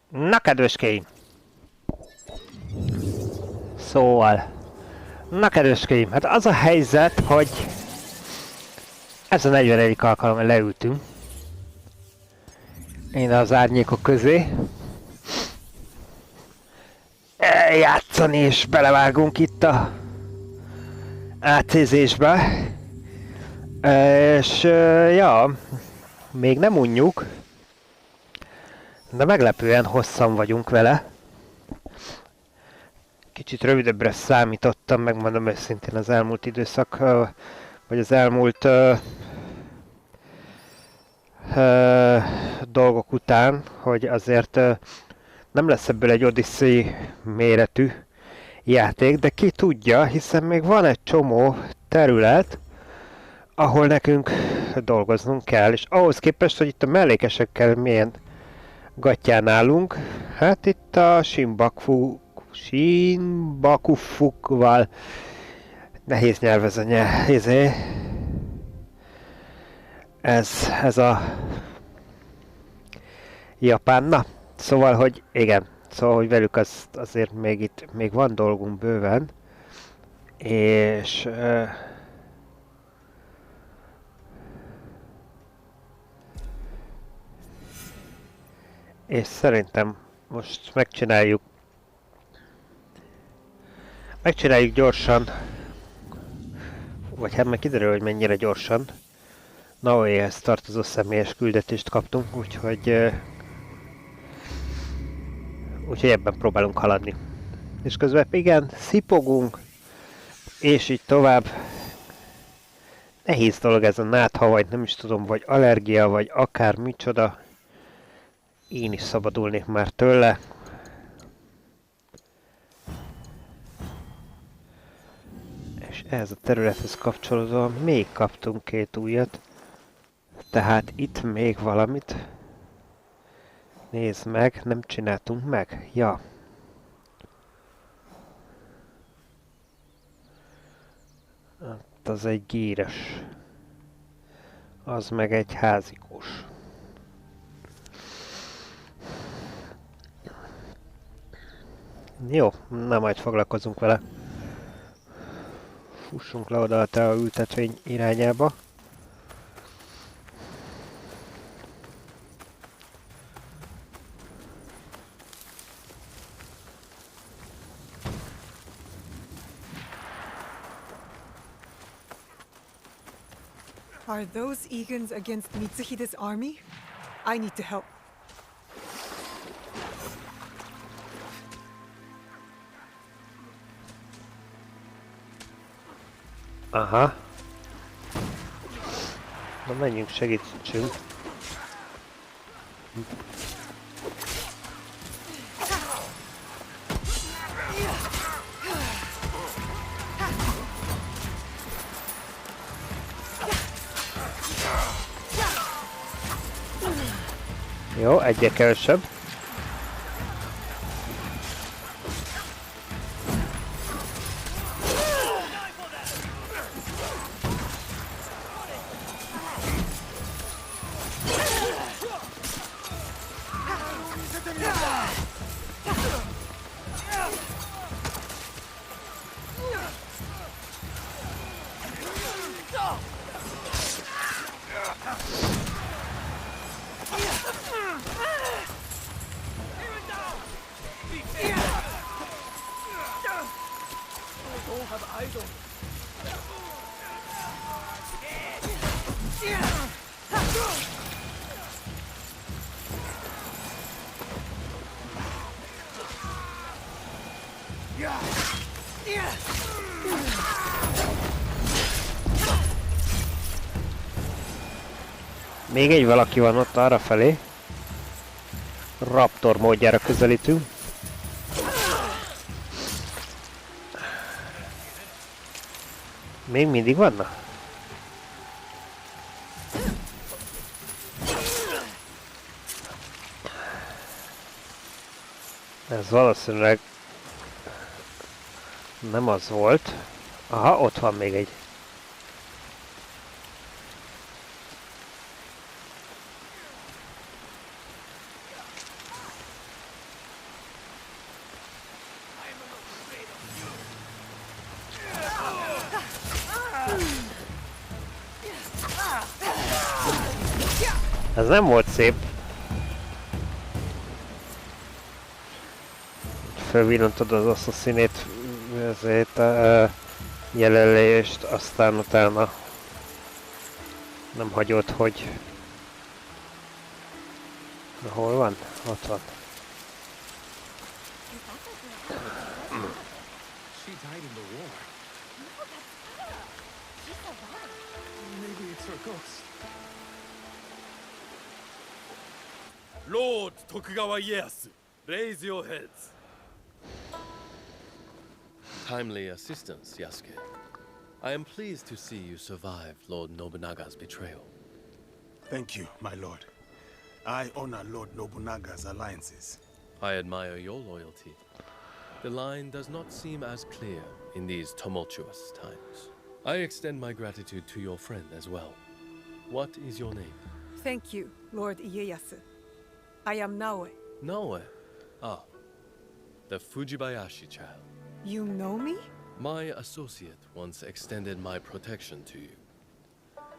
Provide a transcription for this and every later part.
Na, kedveskeim! Szóval... Na, kedveskeim, hát az a helyzet, hogy... Ez a 41. alkalommal leültünk. Én az árnyékok közé. Játszani és belevágunk itt a... átcézésbe. És... ja... Még nem unjuk. De meglepően hosszan vagyunk vele. Kicsit rövidebbre számítottam, megmondom őszintén az elmúlt időszak, vagy az elmúlt dolgok után, hogy azért nem lesz ebből egy Odyssey méretű játék, de ki tudja, hiszen még van egy csomó terület, ahol nekünk dolgoznunk kell, és ahhoz képest, hogy itt a mellékesekkel milyen gattyán állunk, hát itt a Shinbakufukval nehéz nyelv ez a nyelv. Ez a japán. Na, szóval, hogy igen, szóval, hogy velük azért még itt még van dolgunk bőven, és és szerintem most megcsináljuk gyorsan, vagy hát meg kiderül, hogy mennyire gyorsan. Naoéhez tartozó személyes küldetést kaptunk, úgyhogy ebben próbálunk haladni. És közben igen, szipogunk, és így tovább. Nehéz dolog ez a nátha, vagy nem is tudom, vagy allergia, vagy akár micsoda. Én is szabadulnék már tőle. És ehhez a területhez kapcsolódóan még kaptunk 2 újat. Tehát itt még valamit. Nézd meg, nem csináltunk meg. Ja. Hát az egy gíres. Az meg egy házikós. Jó, na majd foglalkozunk vele. Fussunk le oda a tea ültetvény irányába. Are those Egans against Mitsuhide's army? I need to help. Aha. Na menjünk, segítsünk. Jó, egyre kevesebb. Még egy valaki van ott arra felé. Raptor módjára közelítünk. Még mindig vannak? Ez valószínűleg nem az volt. Aha, ott van még egy. Az nem volt szép. Fölvillantod az asszaszínét, ezért a jelenlést, aztán utána nem hagyod, hogy... Na, hol van? Ott van. She died in the war. Maybe it's her ghost. Lord Tokugawa Ieyasu, raise your heads. Timely assistance, Yasuke. I am pleased to see you survived Lord Nobunaga's betrayal. Thank you, my lord. I honor Lord Nobunaga's alliances. I admire your loyalty. The line does not seem as clear in these tumultuous times. I extend my gratitude to your friend as well. What is your name? Thank you, Lord Ieyasu. I am Naoe. Naoe. Ah, the Fujibayashi child. You know me? My associate once extended my protection to you.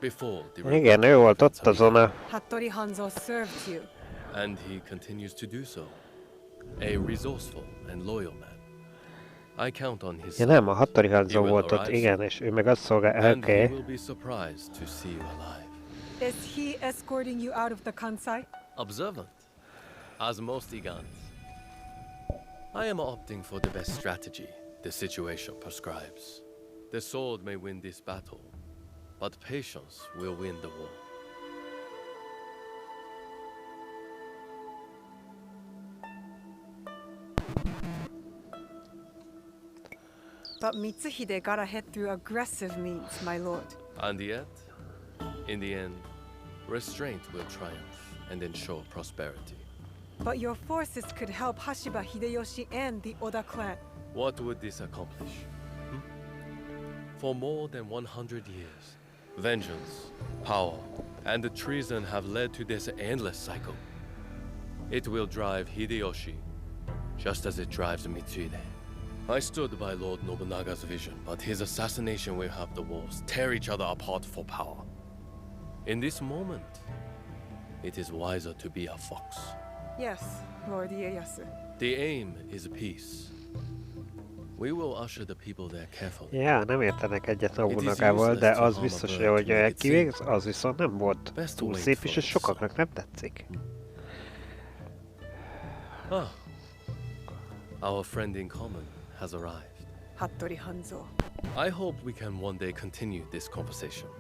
Before the Igen, ő volt ott azon a... Hattori Hanzo served you. And he continues to do so. A resourceful and loyal man. I count on his Ja nem, a Hattori Hanzo He will volt ott, arrive igen, soon. és ő meg azt szolgál... and he Oké. will be surprised to see you alive. Is he escorting you out of the Kansai? Observant, as most Igans. I am opting for the best strategy the situation prescribes. The sword may win this battle, but patience will win the war. But Mitsuhide got ahead through aggressive means, my lord. And yet, in the end, restraint will triumph and ensure prosperity. But your forces could help Hashiba Hideyoshi and the Oda clan. What would this accomplish? Hmm? For more than 100 years, vengeance, power, and the treason have led to this endless cycle. It will drive Hideyoshi, just as it drives Mitsuhide. I stood by Lord Nobunaga's vision, but his assassination will have the wolves tear each other apart for power. In this moment, it is wiser to be a fox. Yes, Lord Ieyasu. The aim is peace. We will usher the people there carefully. Ja, nem értenek egyet Nobunagával, de az biztos, hogy kivégz, az viszont nem volt túl szép, és ez sokaknak nem tetszik. Ah, our friend in common has arrived. Hattori Hanzo. I hope we can one day continue this conversation.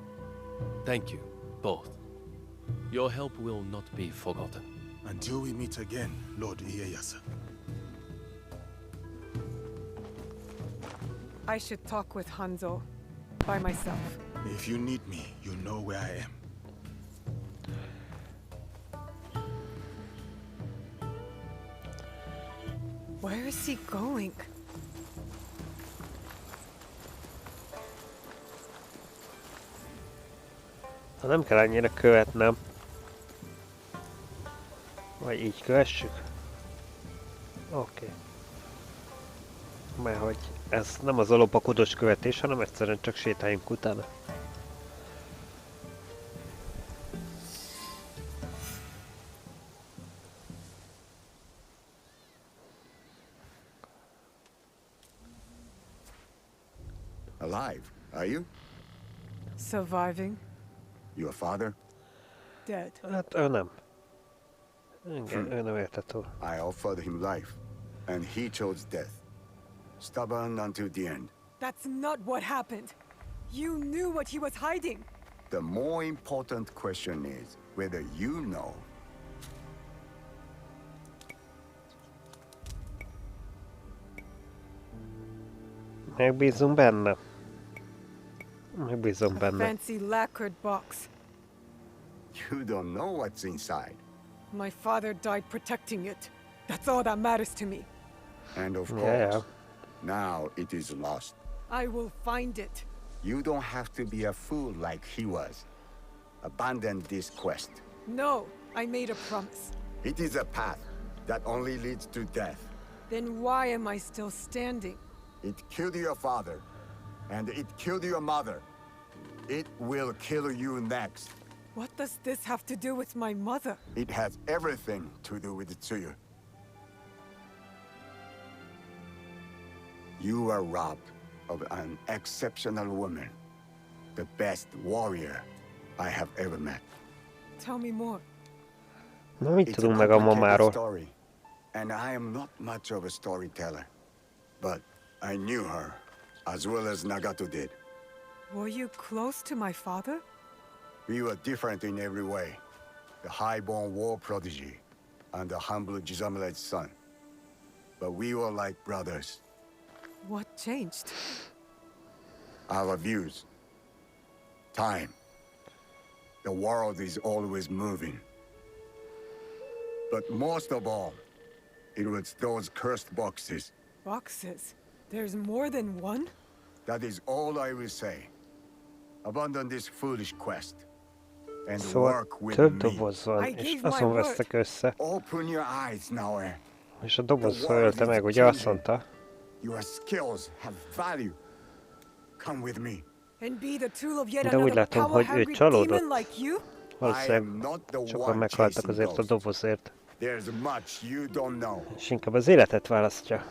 Thank you, both. Your help will not be forgotten. Until we meet again, Lord Ieyasu. I should talk with Hanzo by myself. If you need me, you know where I am. Where is he going? Ha nem kell annyira követnem. Vagy így kövessük? Oké. Mert hogy ez nem az a lopakodós követés, hanem egyszerűen csak sétáljunk utána. Alive, are you? Surviving? Your father? Dead. Hát ő nem. Igen, ő nem érte túl. I offered him life, and he chose death. Stubborn until the end. That's not what happened. You knew what he was hiding. The more important question is whether you know. Megbízunk benne. Megbízom A benne. fancy lacquered box. You don't know what's inside. My father died protecting it. That's all that matters to me. And of course, Yeah. now it is lost. I will find it. You don't have to be a fool like he was. Abandon this quest. No, I made a promise. It is a path that only leads to death. Then why am I still standing? It killed your father, and it killed your mother. It will kill you next. What does this have to do with my mother? It has everything to do with Tsuyu. You are robbed of an exceptional woman. The best warrior I have ever met. Tell me more. Na, mit It's a tudunk meg a complicated mamáról? story, and I am not much of a storyteller. But I knew her, as well as Nagato did. Were you close to my father? We were different in every way. The high-born war prodigy, and the humble Jizamure's son. But we were like brothers. What changed? Our views. Time. The world is always moving. But most of all, it was those cursed boxes. Boxes? There's more than one? That is all I will say. Abandon this foolish quest. And Szóval work with több me. doboz van, I és gave my azon word. vesztek össze. Open your eyes, Naoe. És a dobozra ölte meg, ugye azt mondta? Your skills have value. Come with me. And be the tool of yet De úgy another látom, hogy ő power-hungry csalódott. demon like you? I Valószínűleg am not the sokan one meghaltak chasing azért a ghosts. dobozért. There's much you don't know. És inkább az életet választja.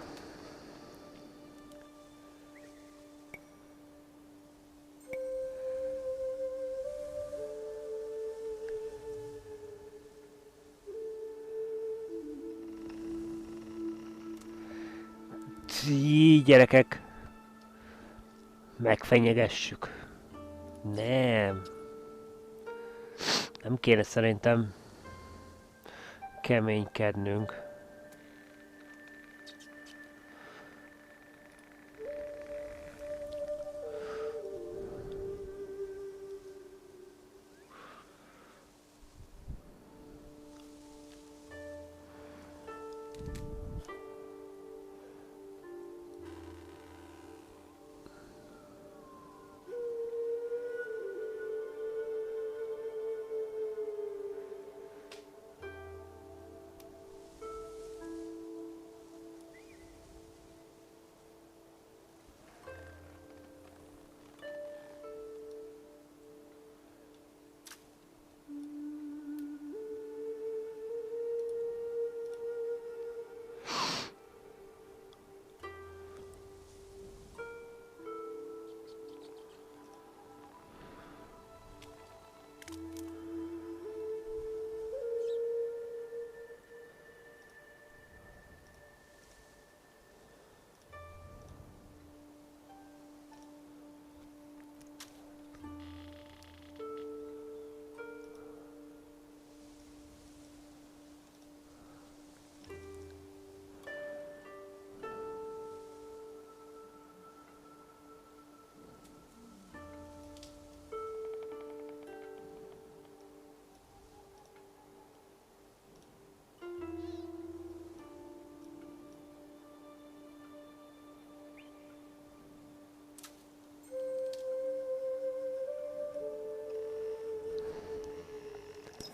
Így, gyerekek! Megfenyegessük. Nem. Nem kéne szerintem keménykednünk.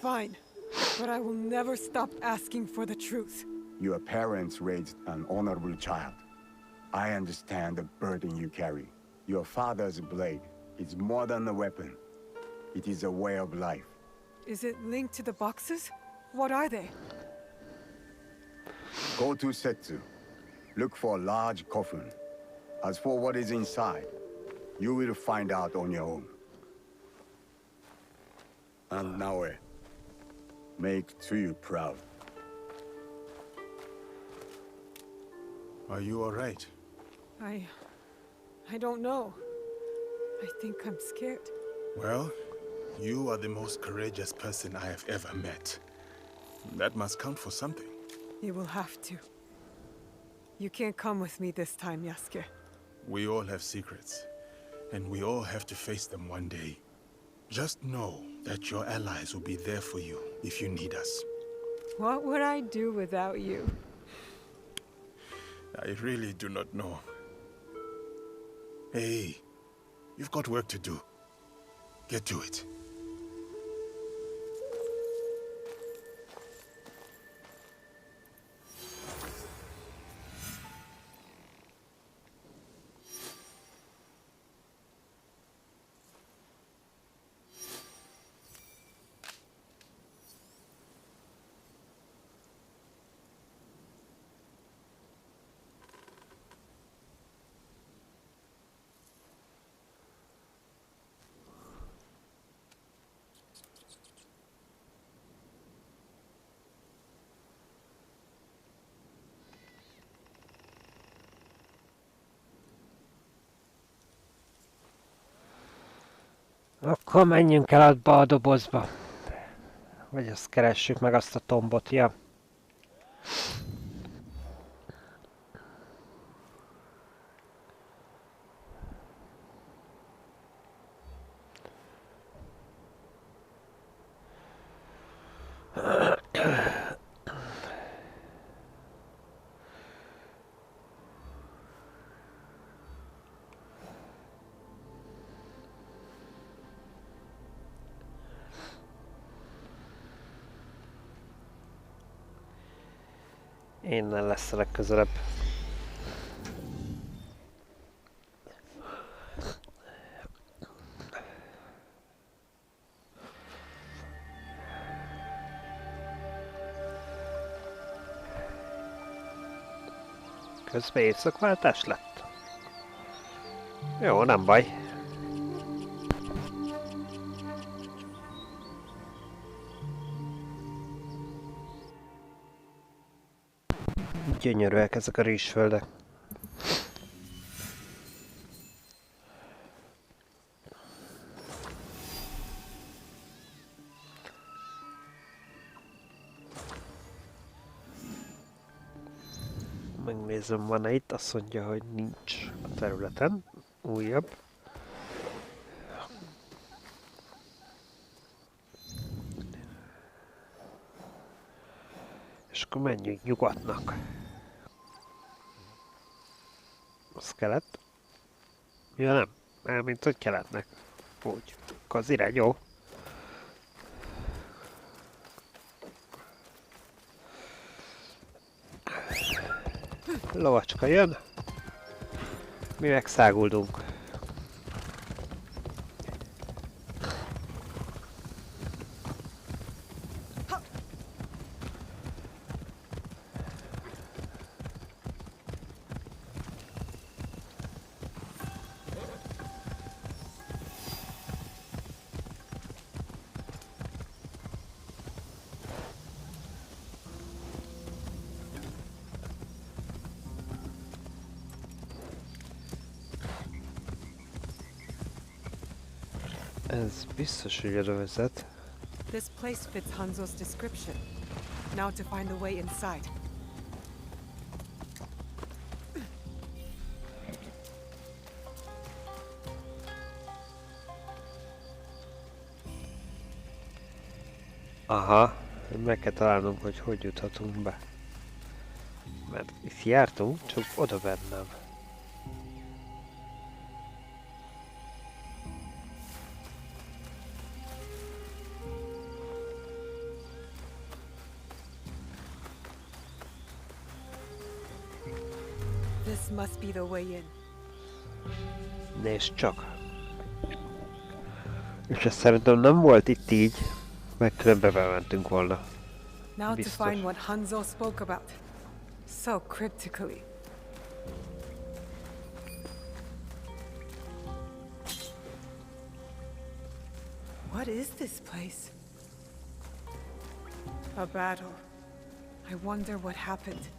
Fine. But I will never stop asking for the truth. Your parents raised an honorable child. I understand the burden you carry. Your father's blade is more than a weapon. It is a way of life. Is it linked to the boxes? What are they? Go to Setsu. Look for a large coffin. As for what is inside, you will find out on your own. And Naoe, make Tsuyu proud. Are you all right? I don't know. I think I'm scared. Well, you are the most courageous person I have ever met. That must count for something. You will have to. You can't come with me this time, Yasuke. We all have secrets, and we all have to face them one day. Just know that your allies will be there for you if you need us. What would I do without you? I really do not know. Hey, you've got work to do. Get to it. Akkor menjünk el abba a dobozba. Vagy azt keressük meg azt a tombot, ja. Innen lesz a legközelebb. Közben éjszakváltás lett. Jó, nem baj. Gyönyörűek ezek a rizsföldek. Megnézem, van-e itt, azt mondja, hogy nincs a területen. Újabb. És akkor menjünk nyugatnak. Az kelet. Ja nem, elmint hogy keletnek. Úgy. Akkor az irány jó. Lovacska jön. Mi megszáguldunk. Ez biztos, hogy oda vezet. This place fits Hanzo's description. Now to find a way inside. Aha, meg kell találnunk, hogy hogy juthatunk be. Mert itt jártunk, csak oda bennem. This must be the way in. Nézd csak. És ez szerintem nem volt itt így, meg különben bementünk volna. Now to Biztos. find what Hanzo spoke about. So cryptically. What is this place? A battle. I wonder what happened.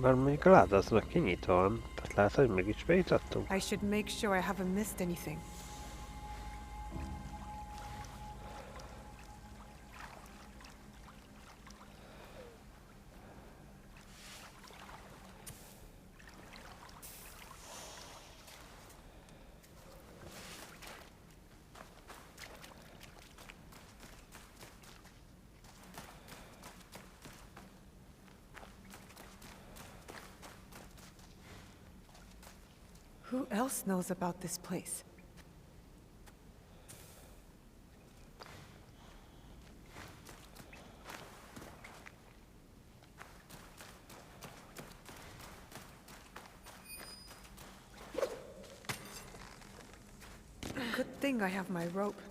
Mert mondjuk a láda az meg kinyitva van, tehát lehet, hogy mégis bejutottunk. I should make sure I haven't missed anything. Who else knows about this place? Good thing I have my rope.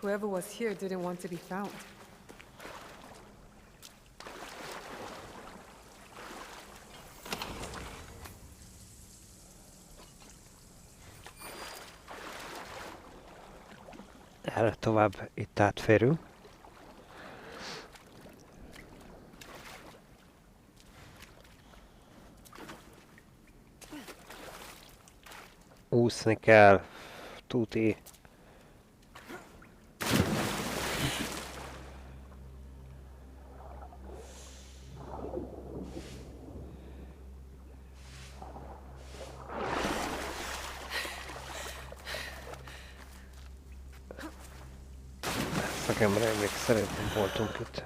Whoever was here didn't want to be found. Erre tovább itt átférünk. Úszni kell. Tuti. Szakember még szerintem voltunk itt.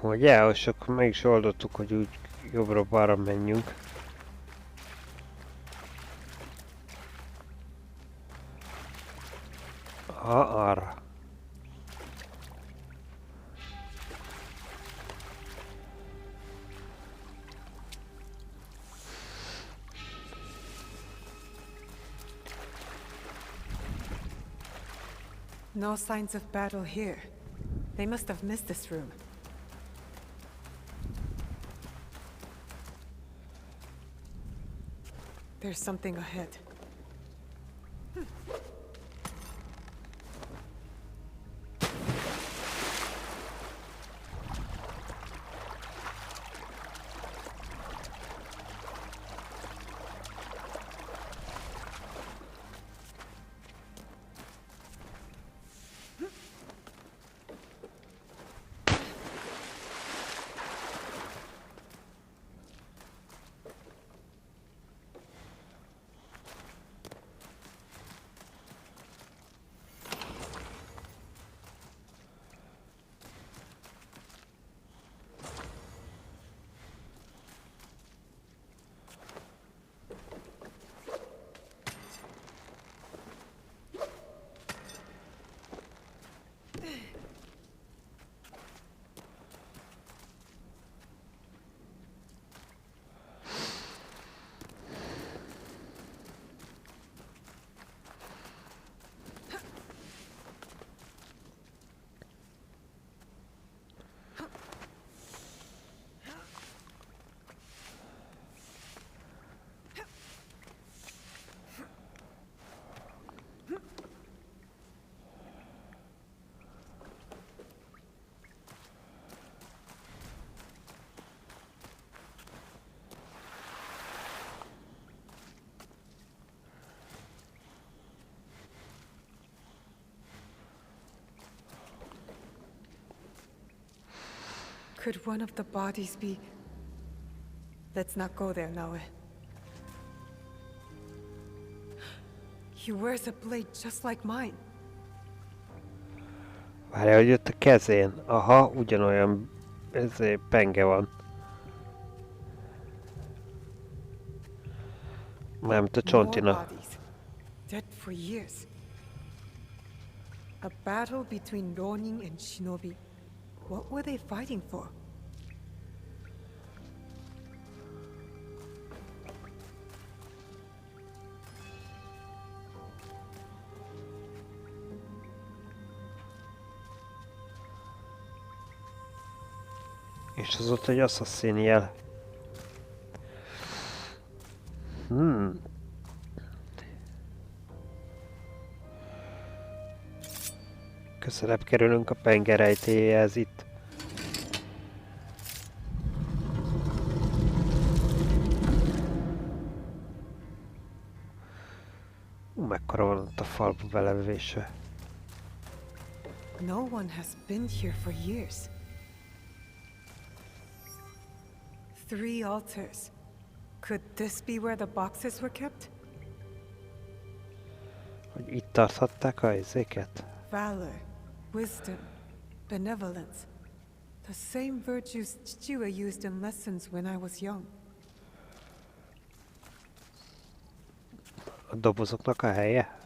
Ugye, és akkor meg is oldottuk, hogy úgy jobbra-balra menjünk. Arra. No signs of battle here. They must have missed this room. There's something ahead. Could one of the bodies be... Let's not go there, Naue. He wears a blade just like mine. Várjál, hogy jött a kezén. Aha, ugyanolyan penge van. Nem, a csontina. More bodies. Dead for years. A battle between Ronin and Shinobi. What were they fighting for? És az ott egy assassin jel. Közelebb kerülünk a penge rejtélyéhez itt. Mekkora van ott a falba belevésve. No one has been here for years. 3 altars. Could this be where the boxes were kept? Hogy itt tarthatták a izéket? Valor, wisdom, benevolence. The same virtues Chichiwa used in lessons when I was young. A dobozoknak a helye?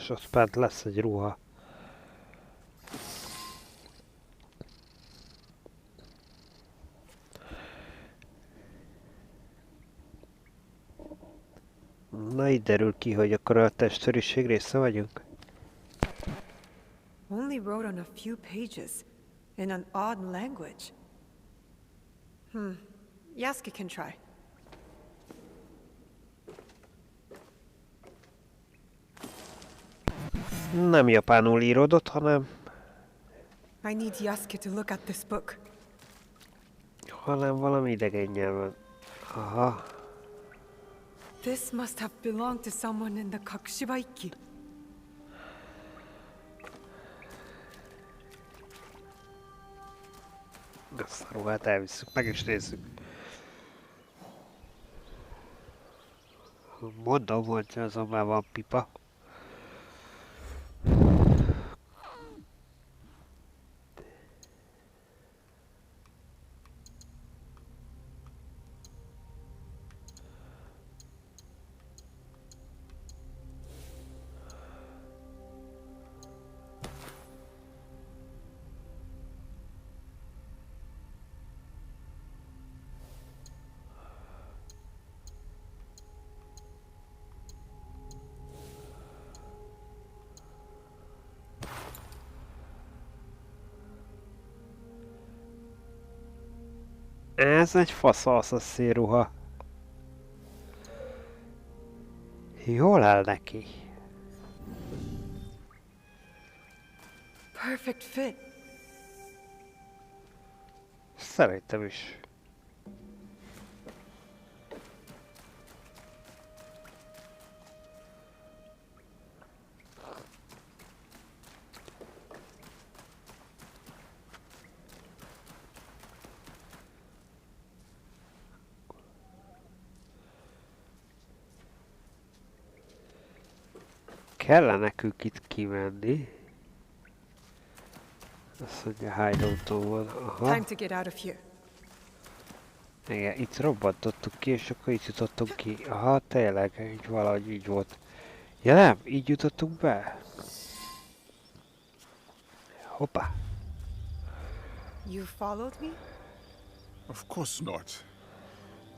és ott bent lesz egy ruha. Na így derül ki, hogy akkor a testőriség része vagyunk. Only wrote on a few pages, in an odd language. Yasuke can try. Nem japánul íródott, hanem I need Yasuke to look at this book. valami idegen nyelven. Aha. This must have belonged to someone in the Kakushibaiki. Ezt a ruhát elvisszük, meg is nézzük. Mondom, hogy azon már van pipa. Ez egy faszalsz ruha. Jól áll neki. Perfect fit. Szerintem is. Kellene nekünk itt kimenni. Azt mondja, hideouton van. Aha. Time to get out of here. Igen, itt robbantottuk ki, és akkor itt jutottunk ki. Aha, tényleg, így valahogy így volt. Ja nem, így jutottunk be. Hoppá. You followed me? Of course not.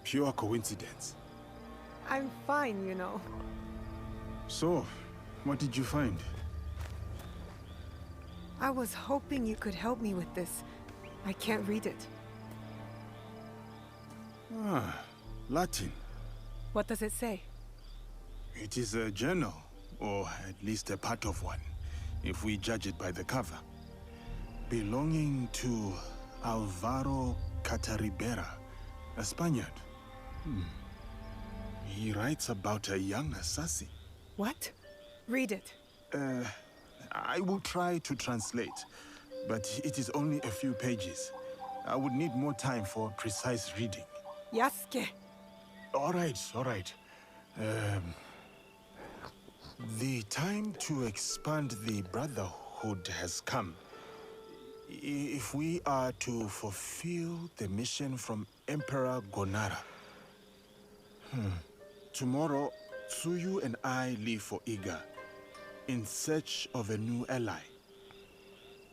Pure coincidence. I'm fine, you know. So, what did you find? I was hoping you could help me with this. I can't read it. Ah, Latin. What does it say? It is a journal, or at least a part of one, if we judge it by the cover. Belonging to Alvaro Cataribera, a Spaniard. He writes about a young assassin. What? Read it. I will try to translate, but it is only a few pages. I would need more time for precise reading. Yasuke. All right. The time to expand the Brotherhood has come. If we are to fulfill the mission from Emperor Gonara. Tomorrow, Tsuyu and I leave for Iga, in search of a new ally.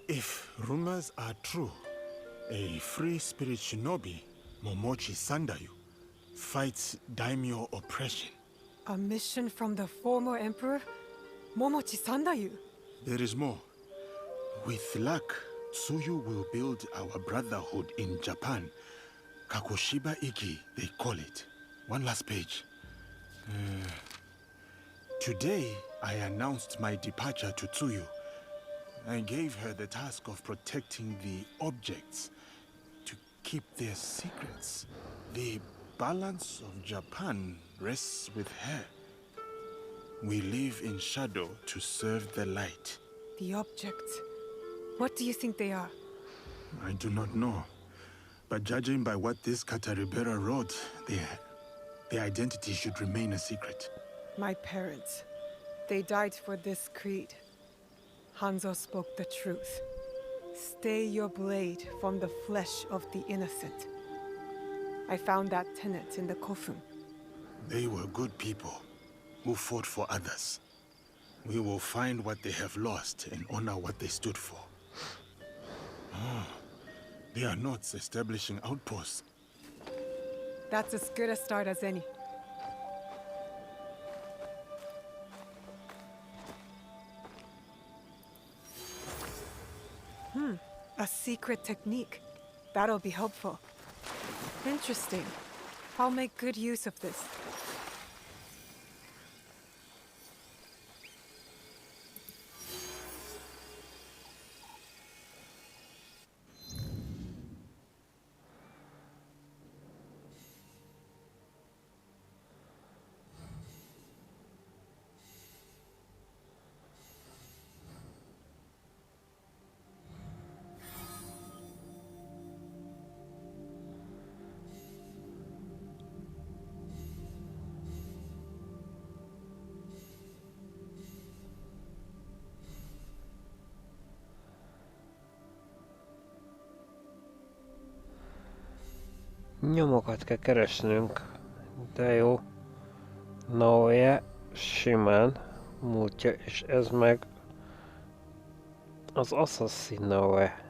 If rumors are true, a free spirit shinobi, Momochi Sandayu, fights daimyo oppression. A mission from the former emperor? Momochi Sandayu? There is more. With luck, Tsuyu will build our brotherhood in Japan. Kakoshiba Iki, they call it. One last page. Today, I announced my departure to Tsuyu. I gave her the task of protecting the objects, to keep their secrets. The balance of Japan rests with her. We live in shadow to serve the light. The objects. What do you think they are? I do not know. But judging by what this Kataribera wrote, their identity should remain a secret. My parents. They died for this creed. Hanzo spoke the truth. Stay your blade from the flesh of the innocent. I found that tenet in the Kofun. They were good people who fought for others. We will find what they have lost and honor what they stood for. Oh, they are not establishing outposts. That's as good a start as any. A secret technique. That'll be helpful. Interesting. I'll make good use of this. Nyomokat kell keresnünk, de jó. Naoya simán múltja, és ez meg az Assassin Naoya.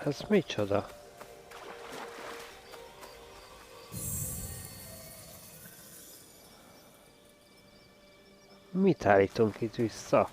Ez micsoda? Mit állítunk itt vissza?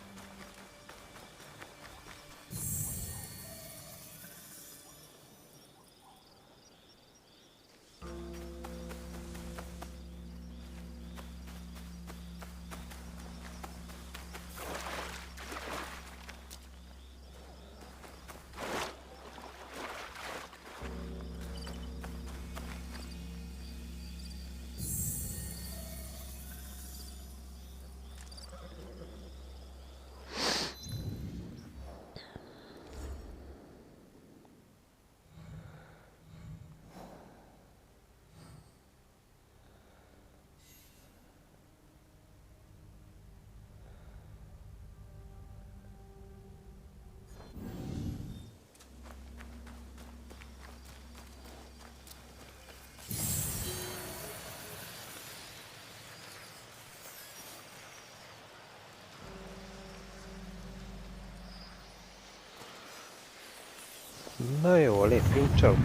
Na jó, lépjünk csak.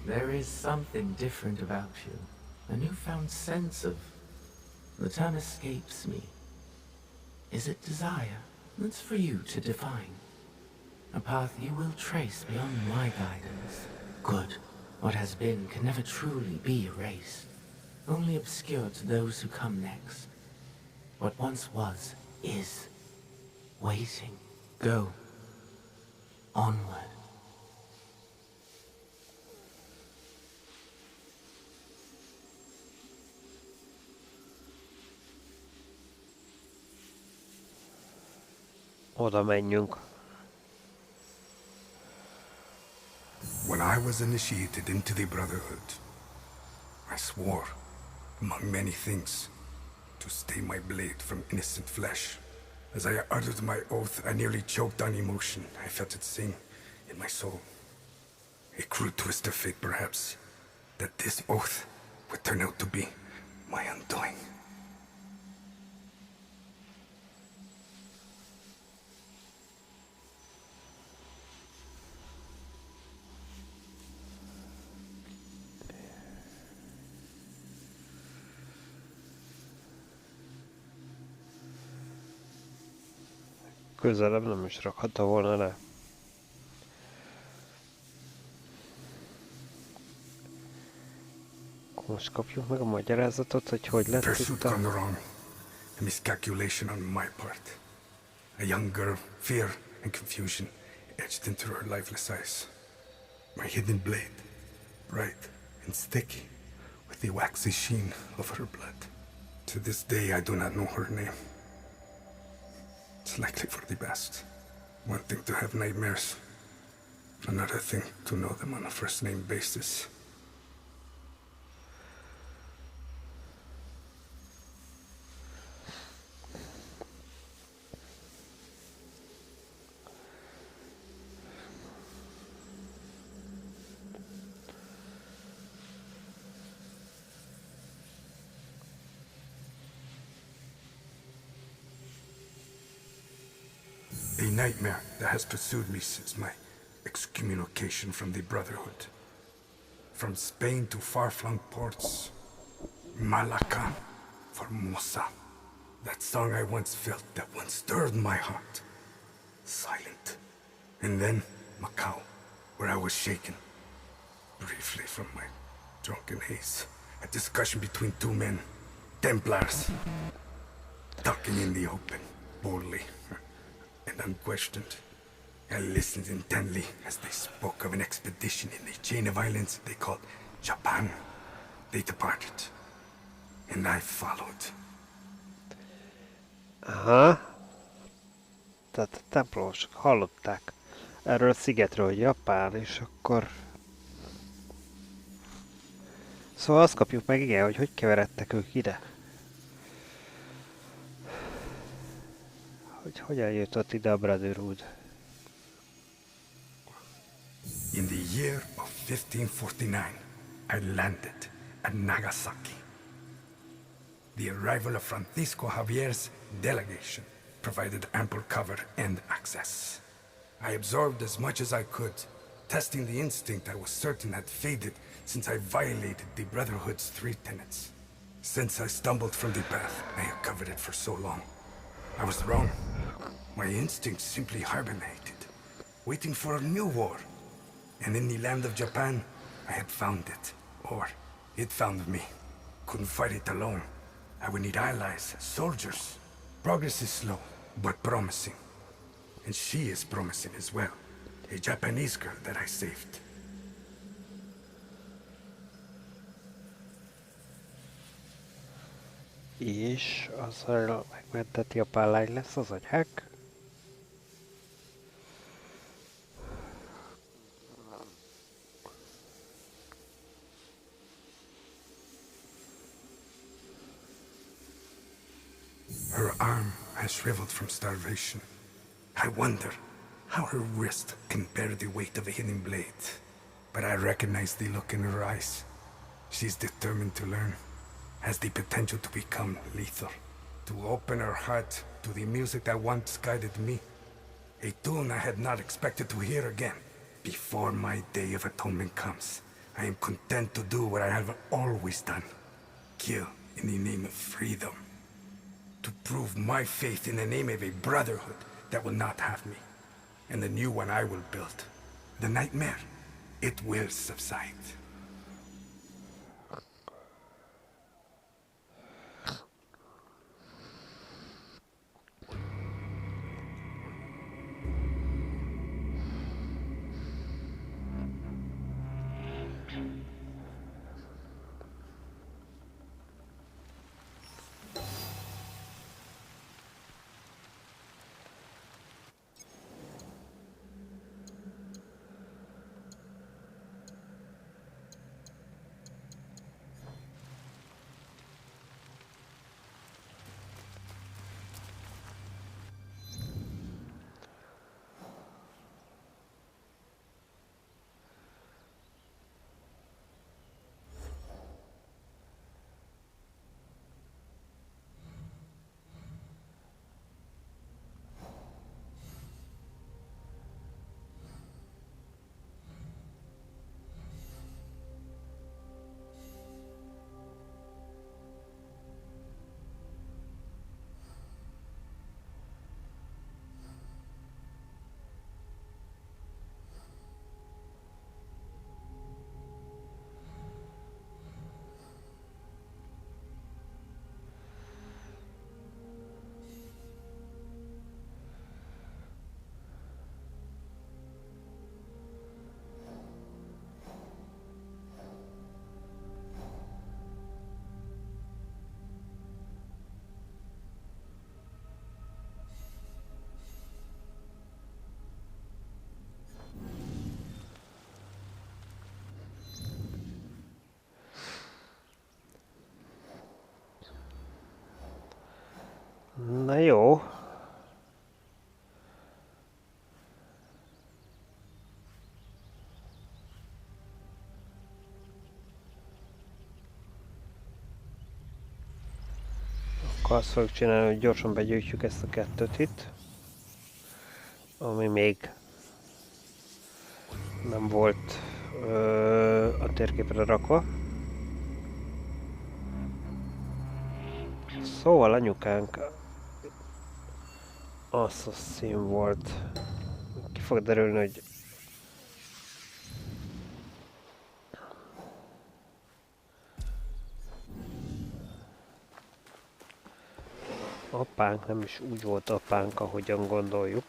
There is something different about you. A newfound sense of... The term escapes me. Is it desire? That's for you to define. A path you will trace beyond my guidance. Good. What has been can never truly be erased. Only obscured to those who come next. What once was, is. Waiting. Go. Onward. Oda menjünk. When I was initiated into the Brotherhood, I swore, among many things, to stay my blade from innocent flesh. As I uttered my oath, I nearly choked on emotion. I felt it sing in my soul. A cruel twist of fate, perhaps, that this oath would turn out to be my undoing. Közelebb nem is rakhatta volna le. Most kapjuk meg a magyarázatot, hogy hogy lett Pursuit itt a... gone wrong. A miscalculation on my part. A young girl, fear and confusion etched into her lifeless eyes. My hidden blade, bright and sticky, with the waxy sheen of her blood. To this day, I do not know her name. It's likely for the best. One thing to have nightmares, another thing to know them on a first-name basis. A nightmare that has pursued me since my excommunication from the Brotherhood. From Spain to far-flung ports, Malacca, Formosa. That song I once felt, that once stirred my heart. Silent. And then Macau, where I was shaken. Briefly from my drunken haze. A discussion between two men, Templars. Talking in the open, boldly and unquestioned. I listened intently as they spoke of an expedition in a chain of islands they called Japan. They departed, and I followed. Aha. Tehát a templomosok hallották erről a szigetről, hogy Japán, és akkor... Szóval azt kapjuk meg, igen, hogy keveredtek ők ide. Hogy hogyan jutott ide a Brotherhood. In the year of 1549, I landed at Nagasaki. The arrival of Francisco Javier's delegation provided ample cover and access. I absorbed as much as I could, testing the instinct I was certain had faded since I violated the Brotherhood's 3 tenets. Since I stumbled from the path, I had covered it for so long. I was wrong. My instincts simply hibernated, waiting for a new war. And in the land of Japan, I had found it. Or, it found me. Couldn't fight it alone. I would need allies, soldiers. Progress is slow, but promising. And she is promising as well. A Japanese girl that I saved. És az, hogy megmentett japán lány lesz, az egy hack. Her arm has shriveled from starvation. I wonder how her wrist can bear the weight of a hidden blade. But I recognize the look in her eyes. She's determined to learn. Has the potential to become lethal. To open her heart to the music that once guided me. A tune I had not expected to hear again. Before my day of atonement comes, I am content to do what I have always done. Kill in the name of freedom. To prove my faith in the name of a brotherhood that will not have me. And the new one I will build. The nightmare, it will subside. Na jó. Akkor azt fogjuk csinálni, hogy gyorsan begyűjtjük ezt a kettőt itt. Ami még nem volt a térképre rakva. Szóval anyukánk Assassin volt. Ki fog derülni, hogy apánk nem is úgy volt apánk, ahogyan gondoljuk.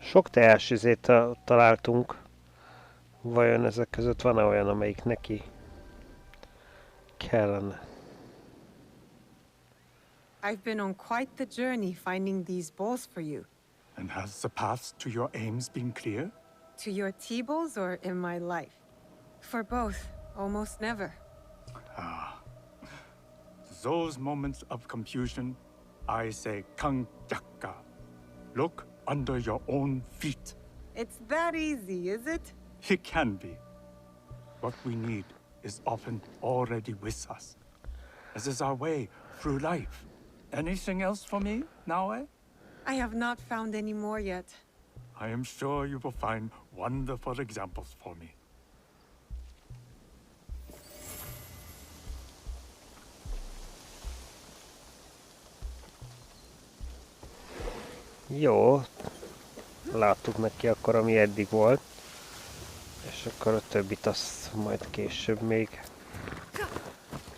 Sok teásüzét találtunk. Vajon ezek között van-e olyan, amelyik neki kellene? I've been on quite the journey finding these bowls for you. And has the path to your aims been clear? To your tea-bowls or in my life? For both, almost never. Those moments of confusion, I say Kangjakka. Look under your own feet. It's that easy, is it? It can be. What we need is often already with us, as is our way through life. Anything else for me, Naue? I have not found any more yet. I am sure you will find wonderful examples for me. Jó, láttuk neki akkor, ami eddig volt. És akkor a többit azt majd később még.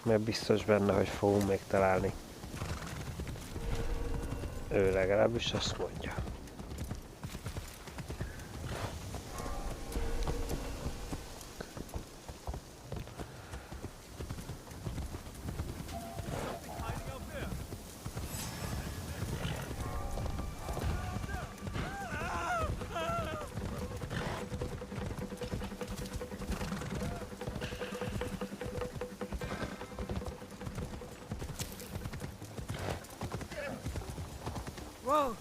Mert biztos benne, hogy fogunk még találni. Ő legalábbis azt mondja. Whoa!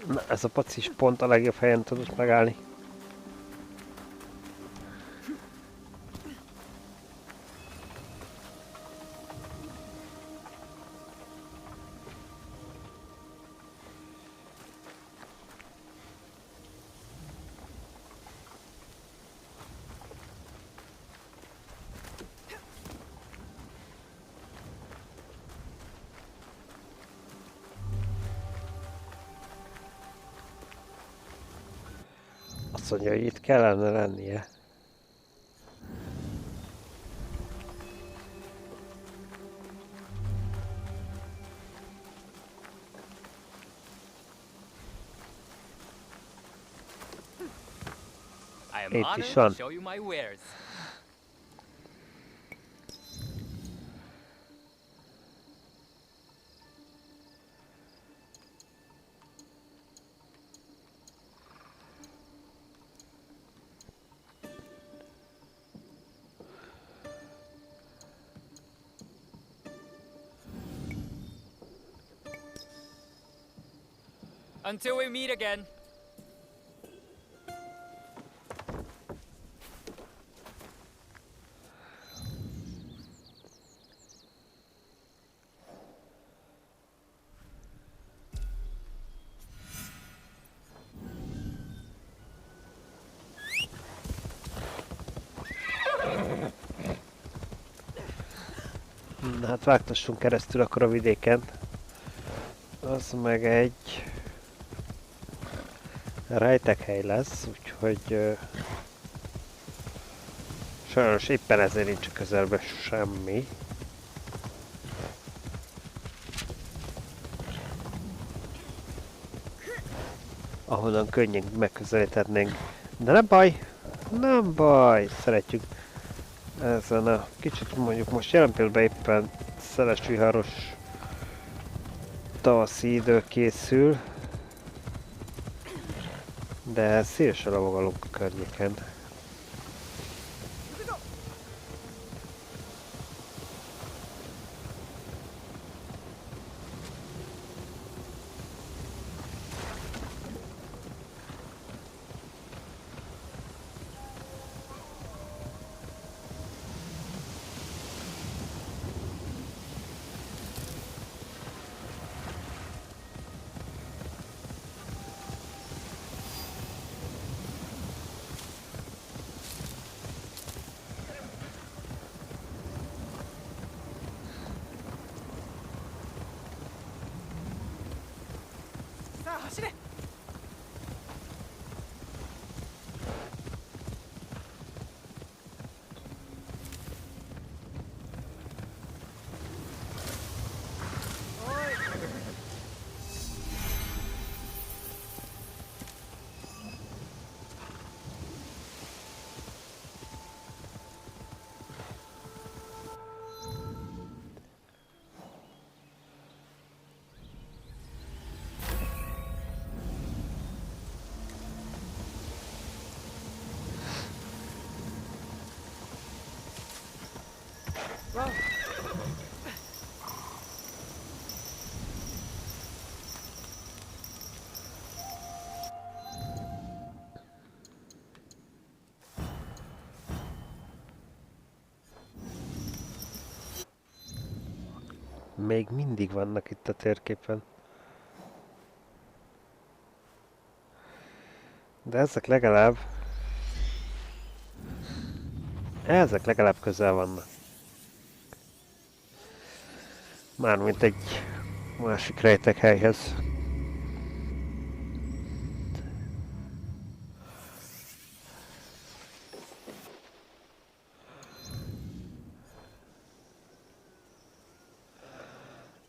Na, ez a pac is pont a legjobb helyen tudott megállni. Azt mondja, hogy itt kellene lennie. I am Itt honored is to van. show you my wares. Until we meet again. Na hát vágtassunk keresztül akkor a vidéken. Az meg egy rejtekhely lesz, úgyhogy sajnos éppen ezért nincs közelben semmi. Ahonnan könnyen megközelíthetnénk. De nem baj! Nem baj! Szeretjük ezen a kicsit mondjuk most jelen pillanatban éppen szeles viharos tavaszi idő készül. De szívesen lovagolunk a környéken. Még mindig vannak itt a térképen. De ezek legalább közel vannak. Mármint egy másik rejtekhelyhez.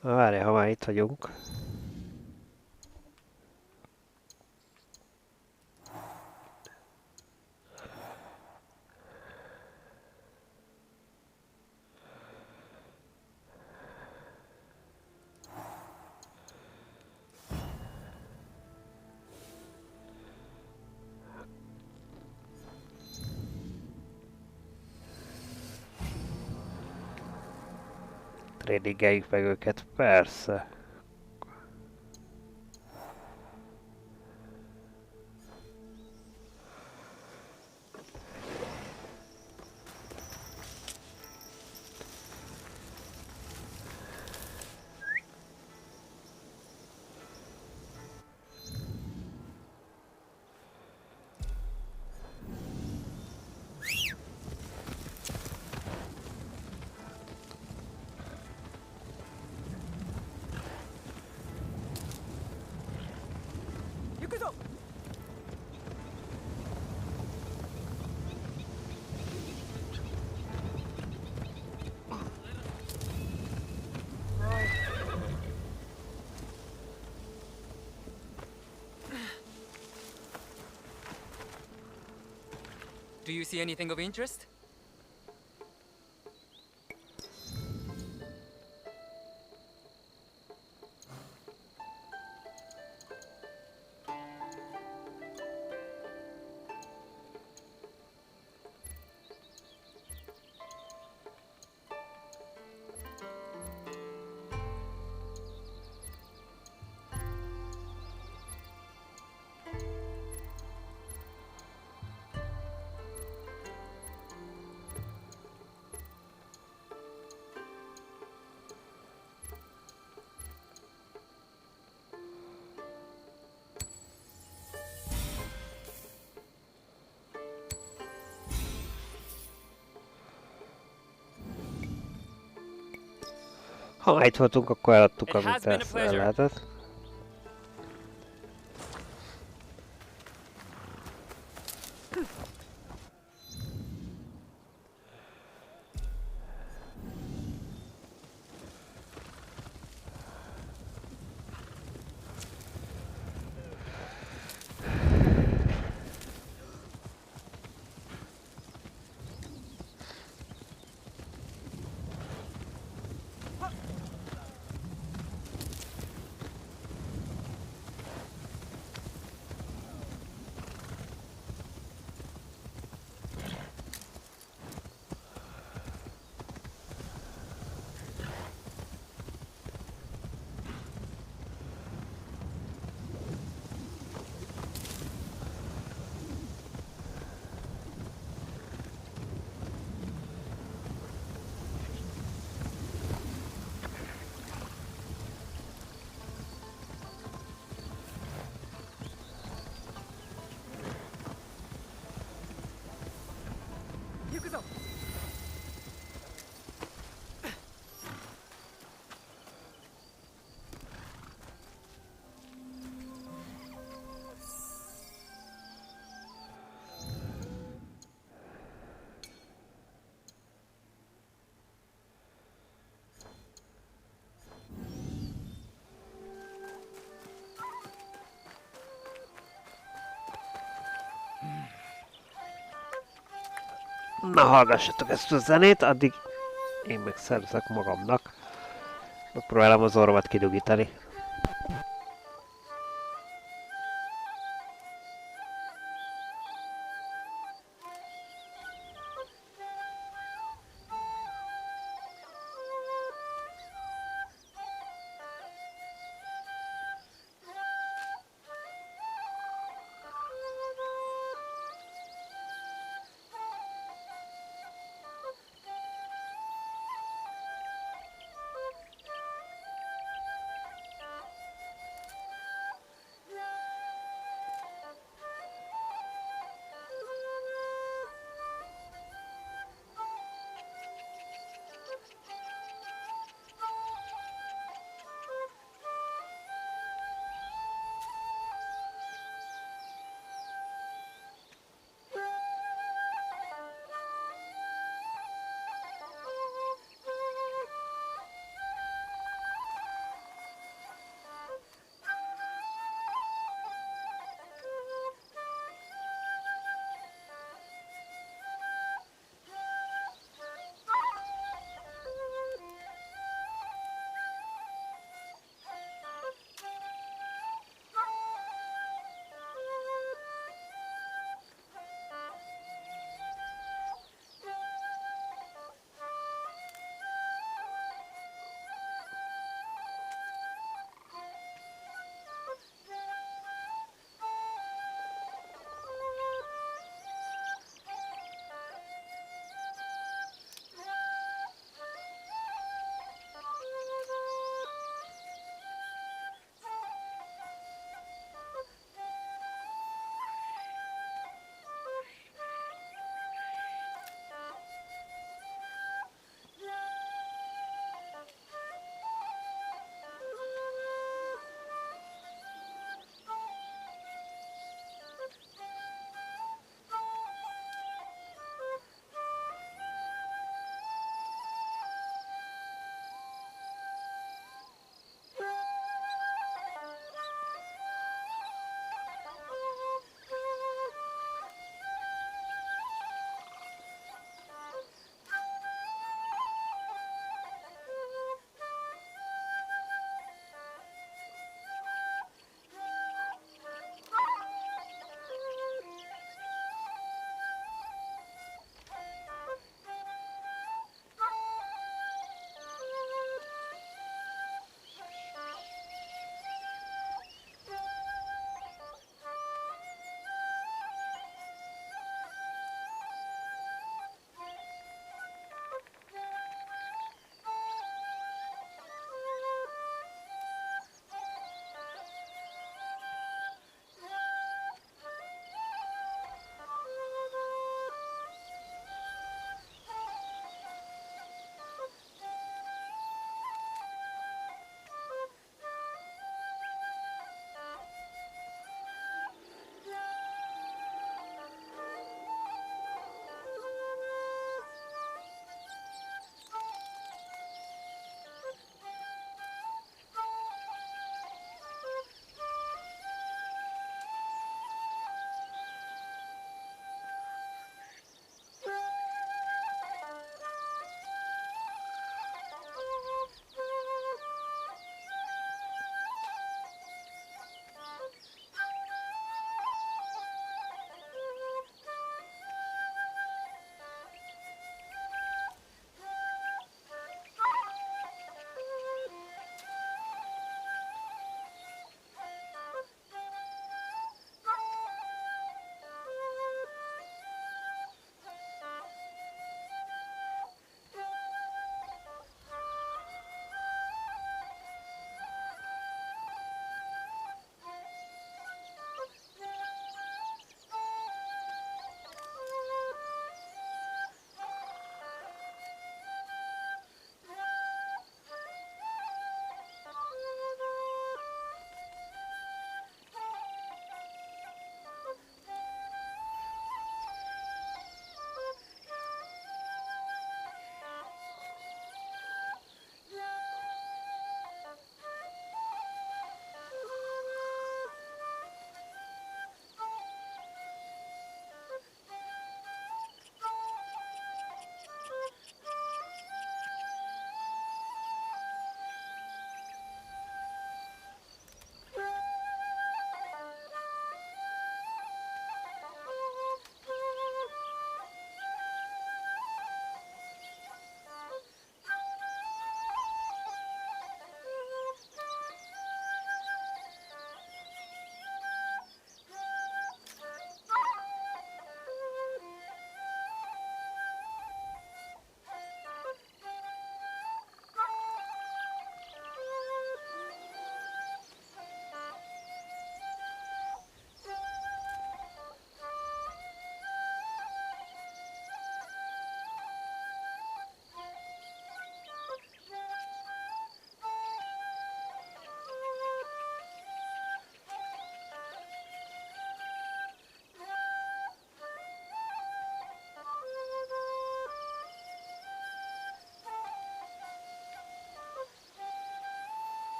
Várjál, ha már itt vagyunk. Tréningeljük meg őket, persze. Do you see anything of interest? Ha már itt voltunk, akkor eladtuk, It has amit been a ezt pleasure. lehetett. Na, hallgassatok ezt a zenét, addig én meg szerzek magamnak. Megpróbálom az orromat kidugítani.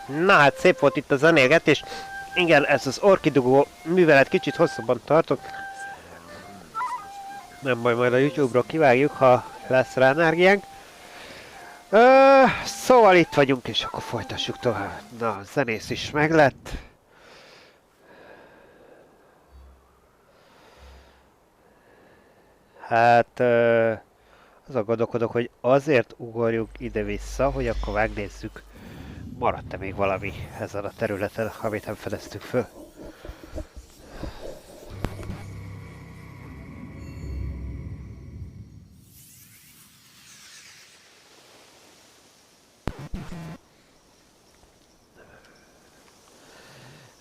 Na hát szép volt itt a zenélgetés. Igen, ez az orkidugó művelet kicsit hosszabban tartott. Nem baj, majd a YouTube-ról kivágjuk, ha lesz rá energiánk. Szóval itt vagyunk, és akkor folytassuk tovább. Na, a zenész is meglett. Hát... azon gondolkodok, hogy azért ugorjuk ide-vissza, hogy akkor megnézzük, maradt-e még valami ezen a területen, amit nem fedeztük föl.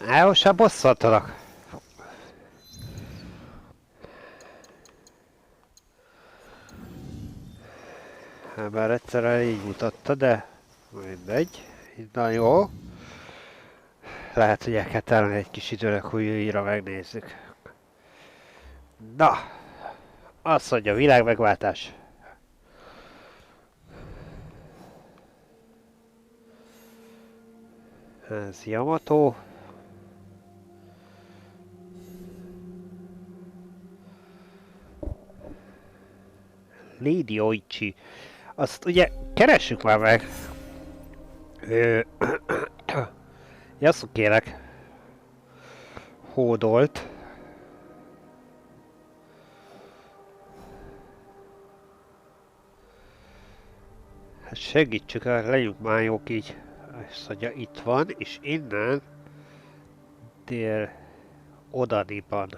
Most már bosszantanak. Hát már egyszerűen így mutatta, de mindegy. Na jó. Lehet, hogy el kell tenni egy kis időnek, hogy újra megnézzük. Na! Azt mondja, világmegváltás. Ez Yamato. Lady Oichi. Azt ugye keressük már meg. Yasukének hódolt. Hát segítsük el, legyünk már jók így. Azt mondja, itt van, és innen dél Odaniban.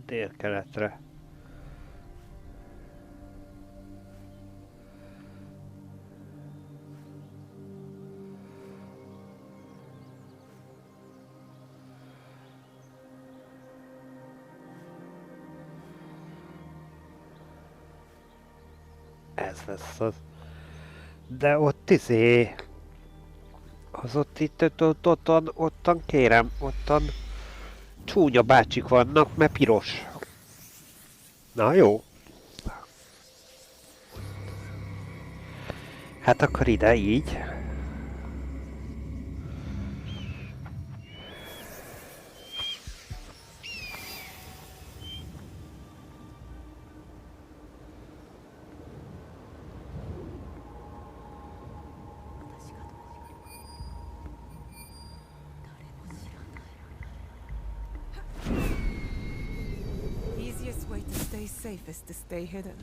Délkeletre. Ez lesz az. De ott az ottan kérem, ottan csúnya bácsik vannak, mert piros. Na jó. Hát akkor ide így. Easiest way to stay safe is to stay hidden.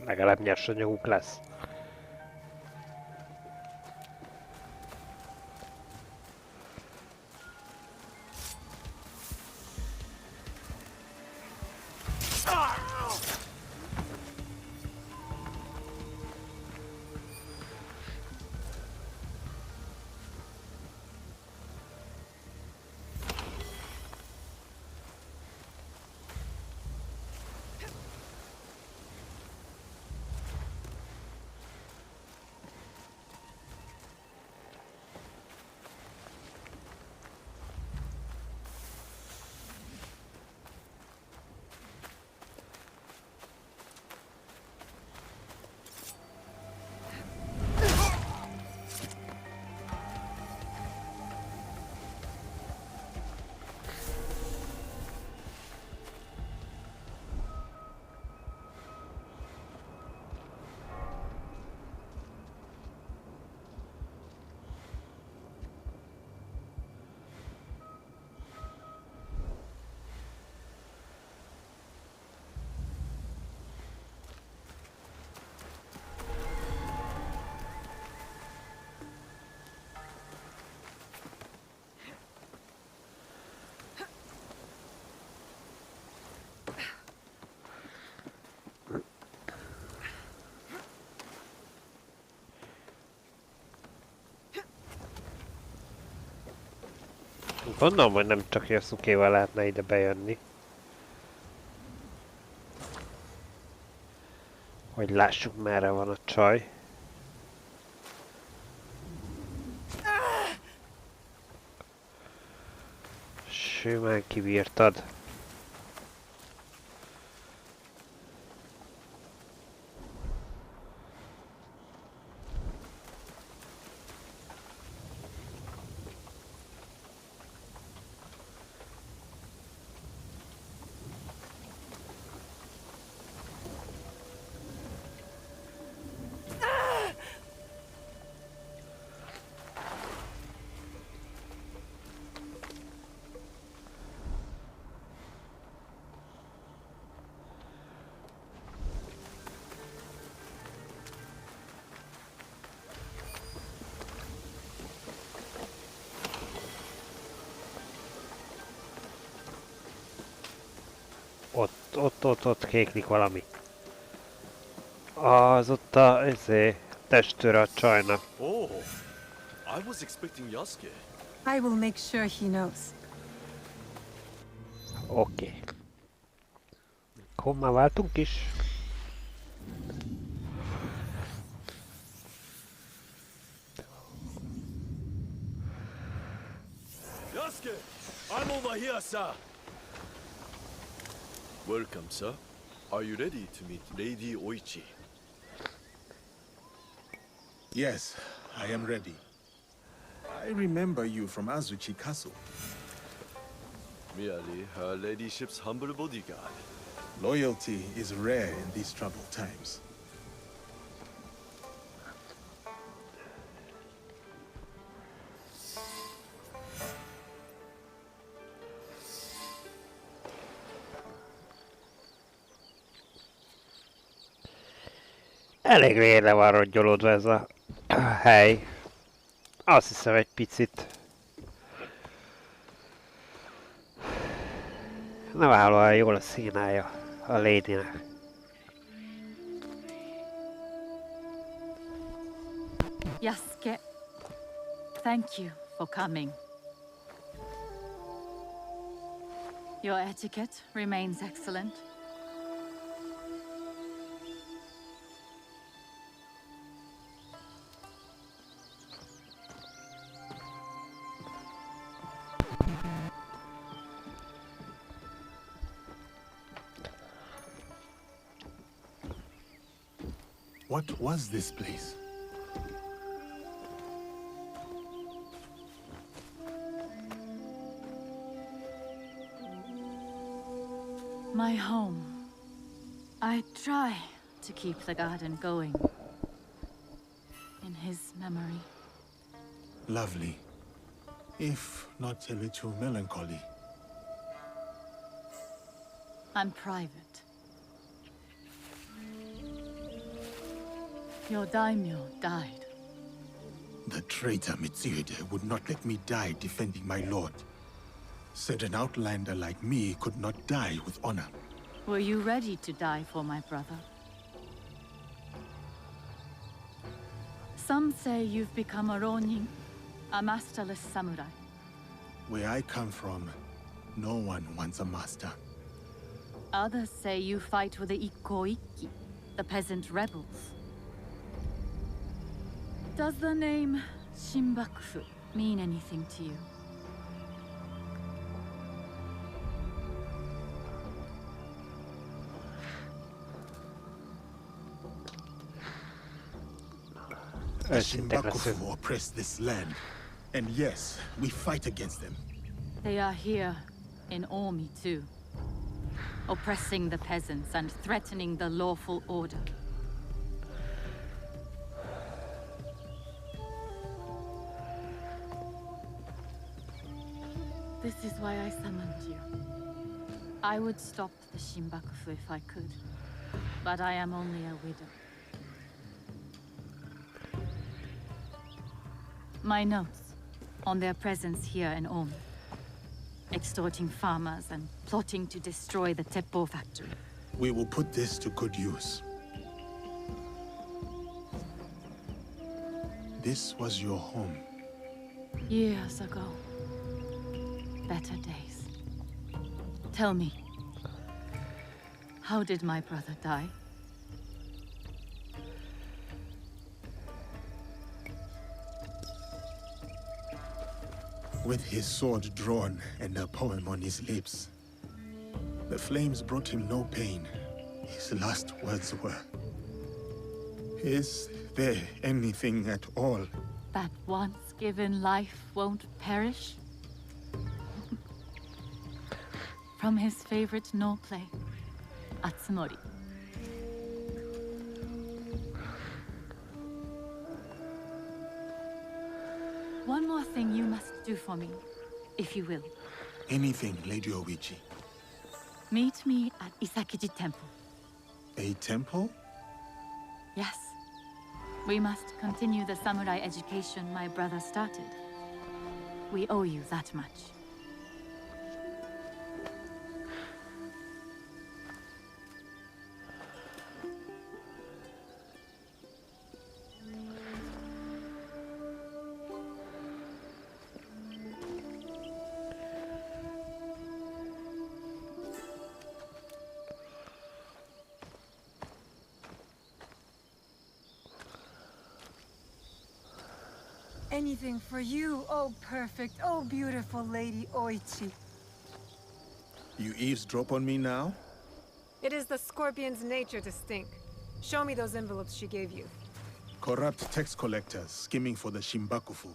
Legalább nyersanyagunk lesz. Gondolom, hogy nem csak Yasukéval lehetne ide bejönni. Hogy lássuk, merre van a csaj. Simán kibírtad. Ott kéklik valami. Az ott a testőre a csajnak. Oh, I was expecting Yasuke. I will make sure he knows. Oké. Akkor már váltunk is. Yasuke, I'm over here, sir. Welcome, sir. Are you ready to meet Lady Oichi? Yes, I am ready. I remember you from Azuchi Castle. Merely her ladyship's humble bodyguard. Loyalty is rare in these troubled times. Elég vérre van rongyolódva ez a hely. Azt hiszem egy picit. Nem áll olyan jól a színája a ladynek. Yasuke, thank you for coming. Your etiquette remains excellent. What was this place? My home. I try to keep the garden going. In his memory. Lovely. If not a little melancholy. I'm private. Your daimyo died. The traitor Mitsuhide would not let me die defending my lord. Said an outlander like me could not die with honor. Were you ready to die for my brother? Some say you've become a ronin, a masterless samurai. Where I come from, no one wants a master. Others say you fight with the Ikko-Ikki, the peasant rebels. Does the name Shinbakufu mean anything to you? The Shinbakufu oppress this land. And yes, we fight against them. They are here in Omi too, oppressing the peasants and threatening the lawful order. This is why I summoned you. I would stop the Shinbakufu if I could, but I am only a widow. My notes on their presence here in Omi, extorting farmers and plotting to destroy the Teppo factory. We will put this to good use. This was your home. Years ago. better days. Tell me, how did my brother die? With his sword drawn and a poem on his lips. The flames brought him no pain. His last words were, "Is there anything at all That once given life won't perish? From his favorite no play, Atsumori. One more thing you must do for me, if you will. Anything, Lady Oichi. Meet me at Isakiji Temple. A temple? Yes. We must continue the samurai education my brother started. We owe you that much. Anything for you, oh perfect, oh beautiful Lady Oichi. You eavesdrop on me now? It is the scorpion's nature to stink. Show me those envelopes she gave you. Corrupt tax collectors scheming for the Shimbakufu,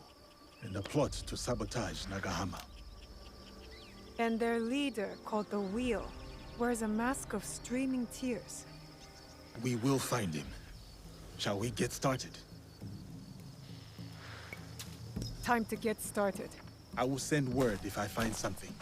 and a plot to sabotage Nagahama. And their leader, called the Wheel, wears a mask of streaming tears. We will find him. Shall we get started? Time to get started. I will send word if I find something.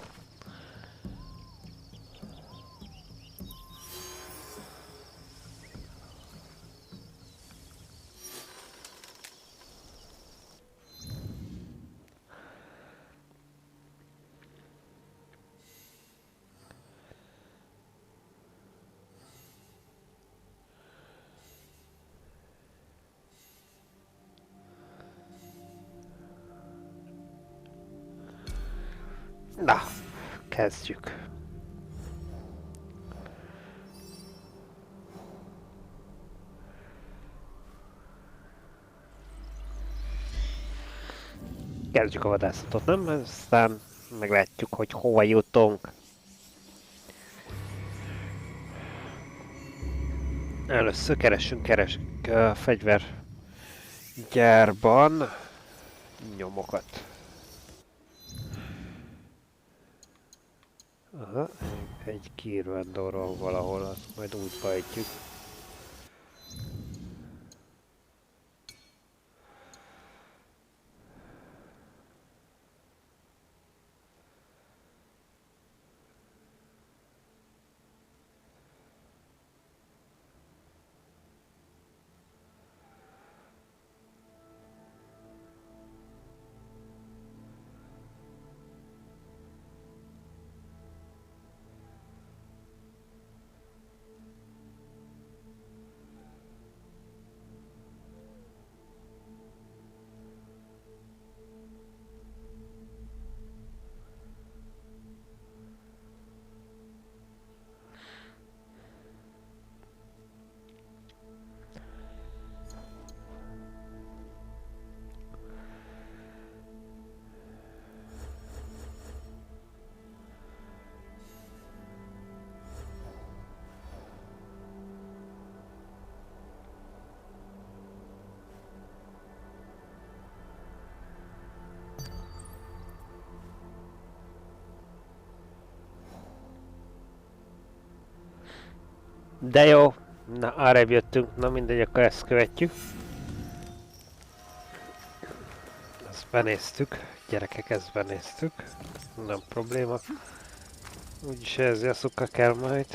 Na, kezdjük. Kezdjük a vadászatot, nem? Aztán meglátjuk, hogy hova jutunk. Először keresünk a fegyvergyárban nyomokat. Aha, egy kírvándorol valahol, azt majd úgy bajtjuk. De jó, na arrébb jöttünk, na mindegy, akkor ezt követjük. Ezt benéztük, gyerekek, ezt benéztük, nem probléma. Úgyis ez Yasuka kell majd.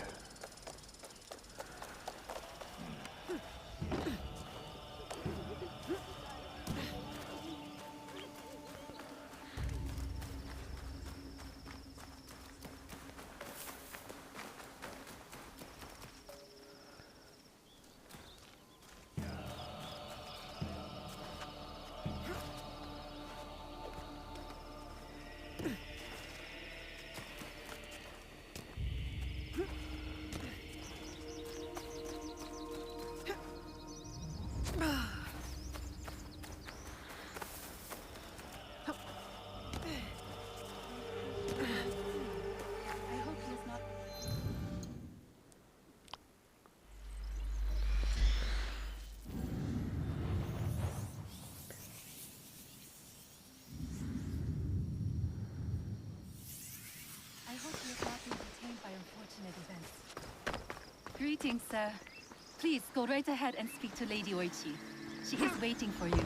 Greetings, sir. Please go right ahead and speak to Lady Oichi. She is waiting for you.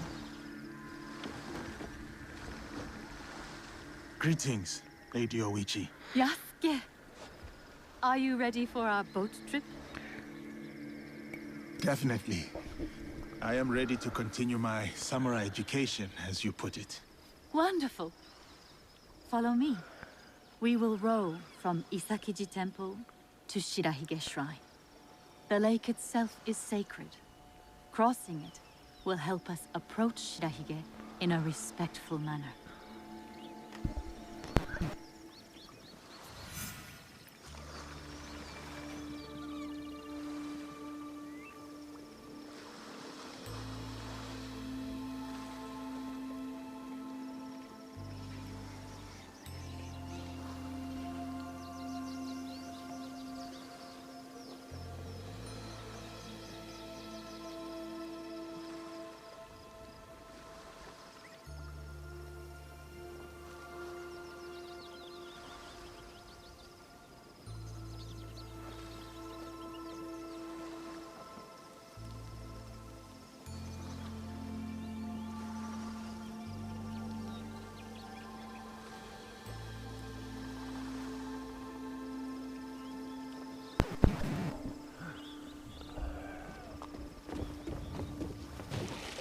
Greetings, Lady Oichi. Yasuke! Are you ready for our boat trip? Definitely. I am ready to continue my samurai education, as you put it. Wonderful. Follow me. We will row from Isakiji Temple to Shirahige Shrine. The lake itself is sacred. Crossing it will help us approach Shirahige in a respectful manner.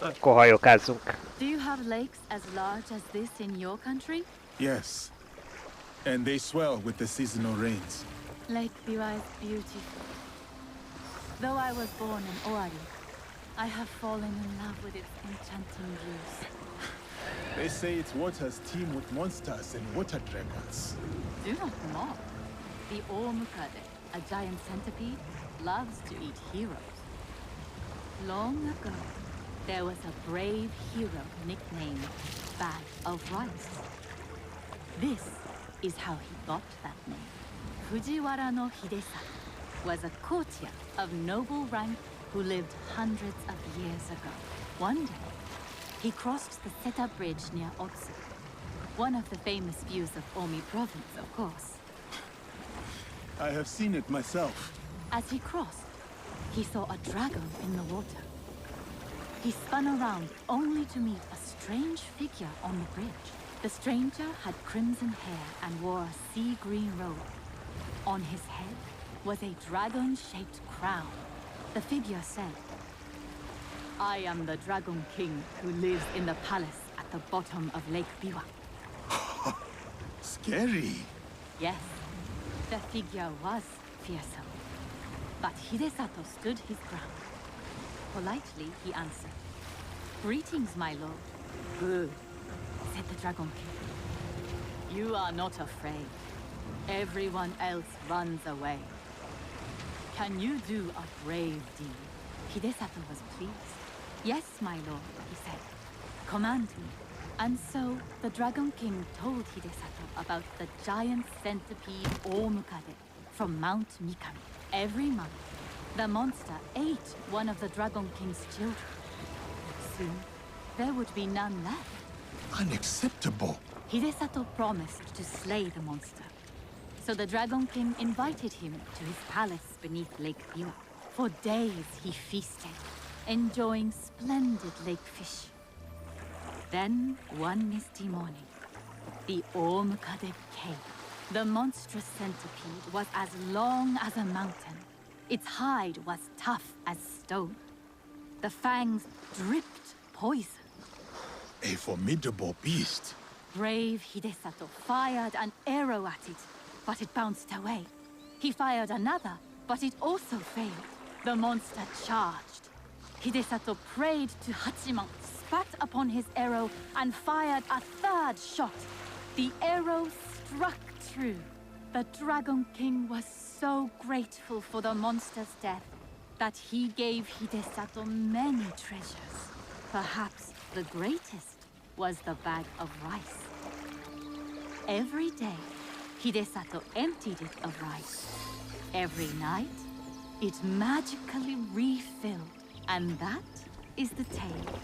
Akkor hajókázzunk. Do you have lakes as large as this in your country? Yes. And they swell with the seasonal rains. Lake Biwa is beautiful. Though I was born in Owari, I have fallen in love with its enchanting views. They say its waters teem with monsters and water dragons. Do not mock. The Omukade, a giant centipede, loves to eat heroes. Long ago, there was a brave hero nicknamed Bag of Rice. This is how he got that name. Fujiwara no Hidesato was a courtier of noble rank who lived hundreds of years ago. One day, he crossed the Seta Bridge near Otsu, one of the famous views of Omi province, of course. I have seen it myself. As he crossed, he saw a dragon in the water. He spun around only to meet a strange figure on the bridge. The stranger had crimson hair and wore a sea green robe. On his head was a dragon-shaped crown. The figure said, "I am the Dragon King who lives in the palace at the bottom of Lake Biwa." Scary. Yes, the figure was fearsome. But Hidesato stood his ground. Politely, he answered, "Greetings, my lord." "Good," said the Dragon King. "You are not afraid. Everyone else runs away. Can you do a brave deed?" Hidesato was pleased. "Yes, my lord," he said. "Command me." And so the Dragon King told Hidesato about the giant centipede Omukade from Mount Mikami. Every month, the monster ate one of the Dragon King's children. Soon, there would be none left. Unacceptable. Hidesato promised to slay the monster. So the Dragon King invited him to his palace beneath Lake Biwa. For days he feasted, enjoying splendid lake fish. Then, one misty morning, the Omukade came. The monstrous centipede was as long as a mountain. Its hide was tough as stone. The fangs dripped poison. A formidable beast. Brave Hidesato fired an arrow at it, but it bounced away. He fired another, but it also failed. The monster charged. Hidesato prayed to Hachiman, spat upon his arrow, and fired a third shot. The arrow struck true. The Dragon King was so grateful for the monster's death that he gave Hidesato many treasures. Perhaps the greatest was the bag of rice. Every day, Hidesato emptied it of rice. Every night, it magically refilled. And that is the tale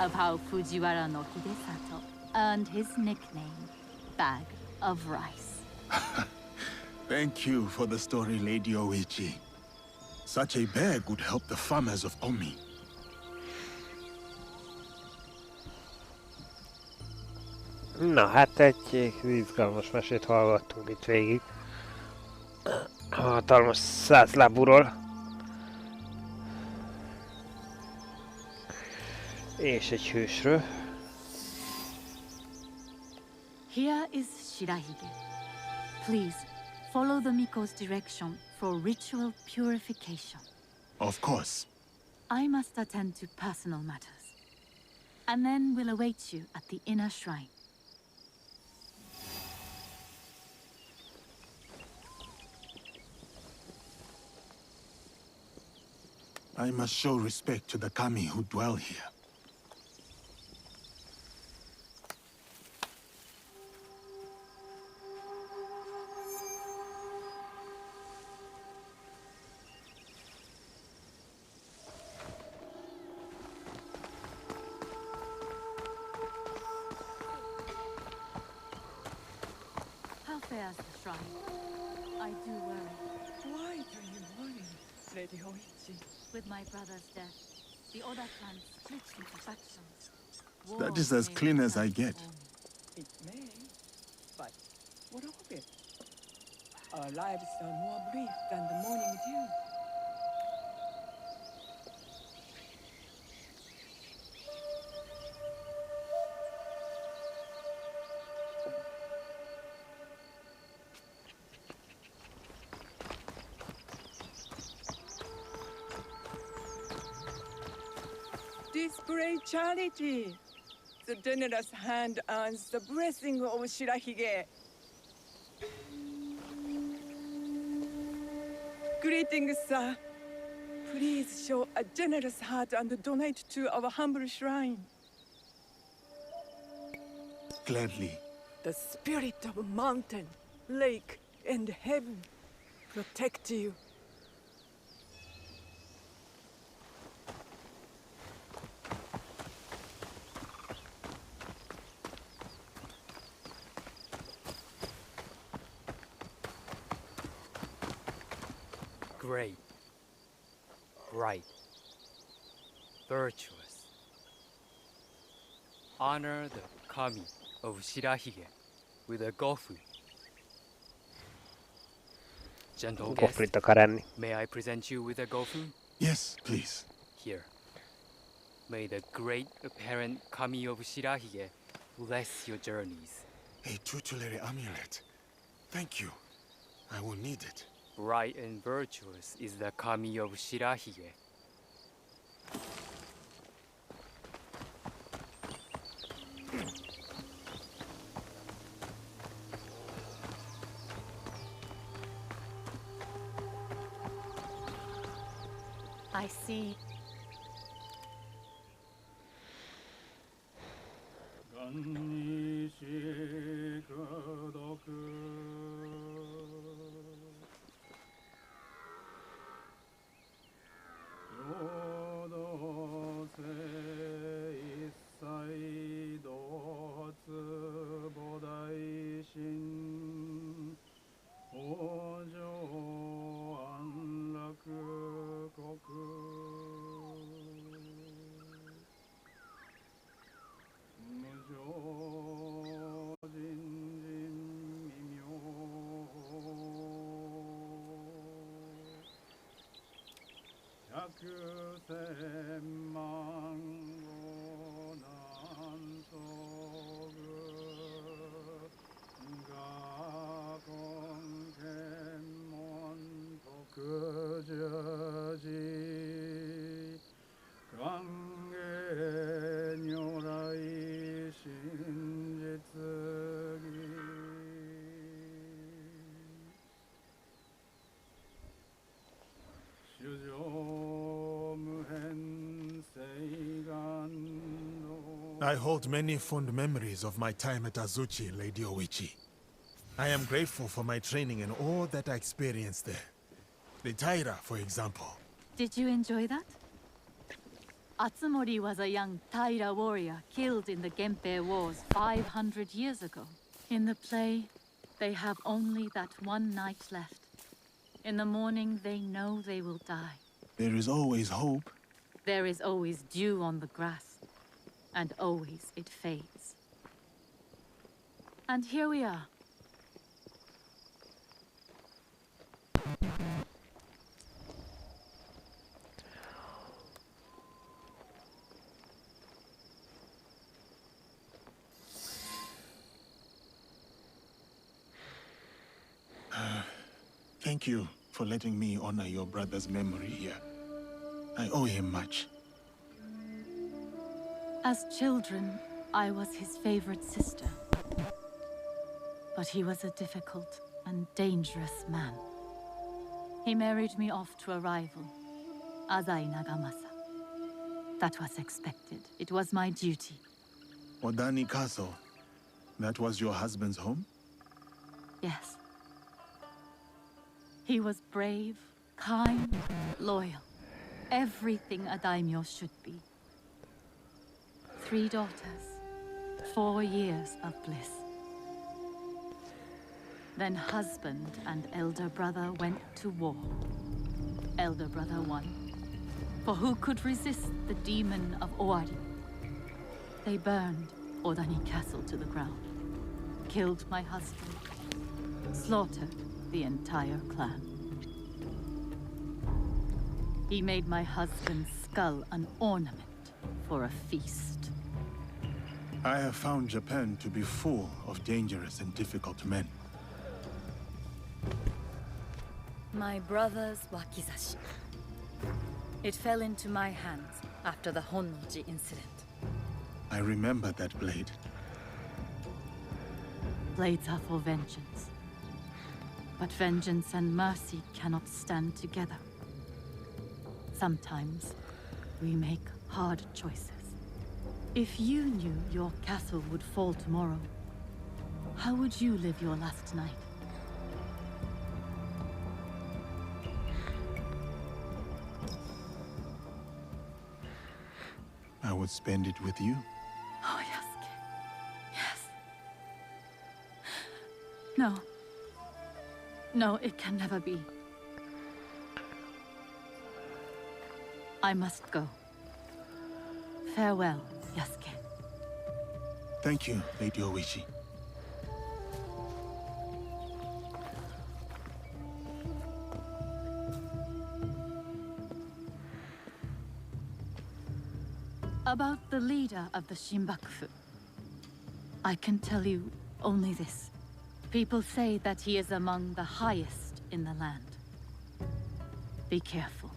of how Fujiwara no Hidesato earned his nickname, Bag of Rice. Thank you for the story, Lady Oichi. Such a bag would help the farmers of Omi. Na hát egy izgalmas mesét hallgattunk itt végig. A hatalmas százlábúról. És egy hősről. Here is Shirahige. Please, follow the Miko's direction for ritual purification. Of course. I must attend to personal matters. And then we'll await you at the inner shrine. I must show respect to the kami who dwell here. How fares the shrine? I do worry. Why do you worry, Lady Hoichi? With my brother's death, the Oda clan split into factions. That is as clean as I get. It may, but what of it? Our lives are more brief than the morning dew. Display charity. The generous hand earns the blessing of Shirahige. Greetings, sir. Please show a generous heart and donate to our humble shrine. Gladly. The spirit of mountain, lake, and heaven protect you. Great, bright, virtuous. Honor the kami of Shirahige with a gofu. Gentle guest, Gofrit akar enni. may I present you with a gofu? Yes, please. Here. May the great apparent kami of Shirahige bless your journeys. A tutelary amulet. Thank you. I will need it. Bright and virtuous is the kami of Shirahige. I see. I hold many fond memories of my time at Azuchi, Lady Oichi. I am grateful for my training and all that I experienced there. The Taira, for example. Did you enjoy that? Atsumori was a young Taira warrior killed in the Genpei Wars 500 years ago. In the play, they have only that one night left. In the morning, they know they will die. There is always hope. There is always dew on the grass, and always it fades. And here we are. Thank you for letting me honor your brother's memory here. I owe him much. As children, I was his favorite sister. But he was a difficult and dangerous man. He married me off to a rival, Azai Nagamasa. That was expected. It was my duty. Odani Castle. That was your husband's home? Yes. He was brave, kind, loyal. Everything a daimyo should be. 3 daughters, 4 years of bliss. Then husband and elder brother went to war. Elder brother won. For who could resist the demon of Owari? They burned Odani Castle to the ground, killed my husband, slaughtered the entire clan. He made my husband's skull an ornament for a feast. I have found Japan to be full of dangerous and difficult men. My brother's wakizashi. It fell into my hands after the Honnoji incident. I remember that blade. Blades are for vengeance. But vengeance and mercy cannot stand together. Sometimes we make hard choices. If you knew your castle would fall tomorrow, how would you live your last night? I would spend it with you. Oh, Yasuke. Yes. No. No, it can never be. I must go. Farewell, Yasuke. Thank you, Lady Oishi. About the leader of the Shinbakufu, I can tell you only this. People say that he is among the highest in the land. Be careful.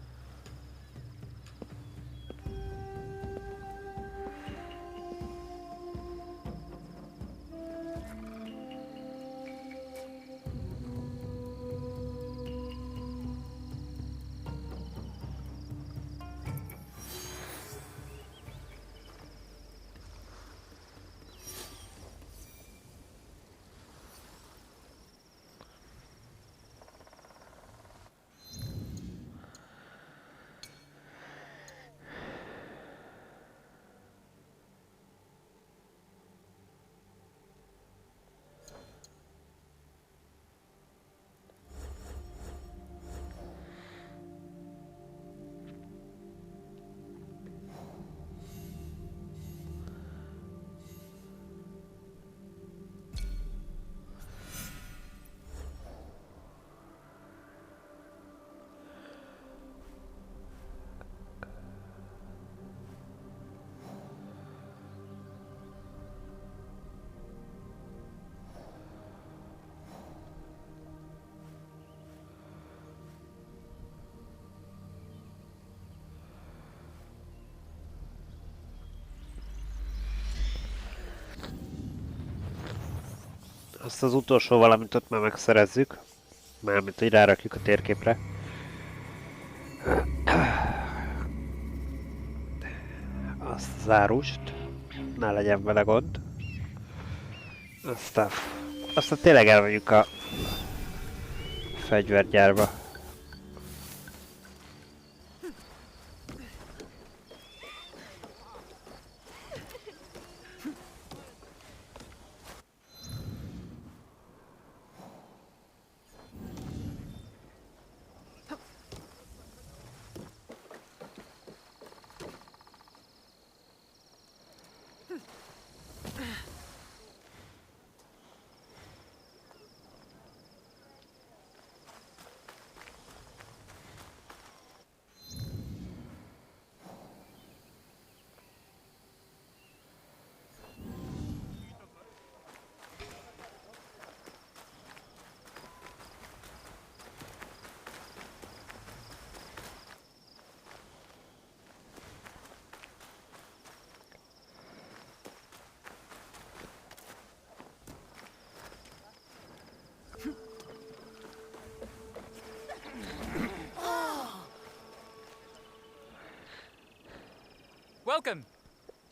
Azt az utolsó valamit ott már megszerezzük. Mármint, hogy rárakjuk a térképre. Azt az árust. Ne legyen vele gond. Aztán tényleg elmegyünk a fegyvergyárba.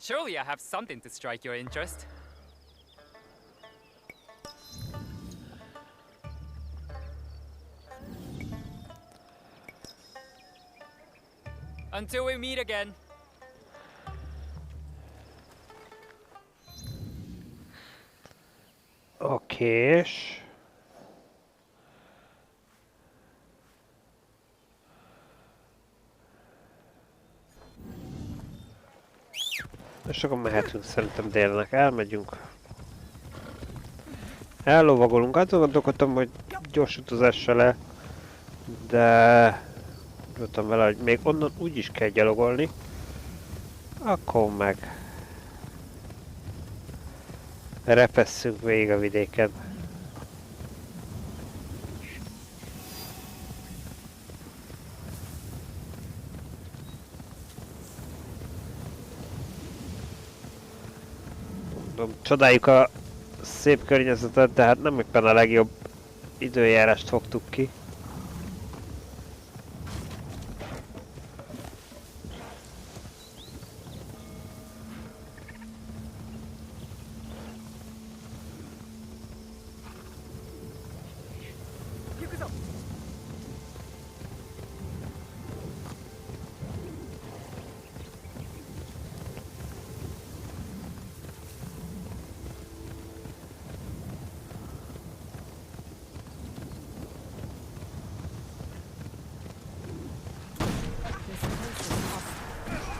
Surely I have something to strike your interest. Until we meet again. Okés. És akkor mehetünk szerintem délnek. Elmegyünk. Ellovagolunk. Azon gondolkodtam, hogy gyors utazásra le. De... Jöttem vele, hogy még onnan úgy is kell gyalogolni. Akkor meg... Repesszünk végig a vidéken. Csodáljuk a szép környezetet, de hát nem éppen a legjobb időjárást fogtuk ki.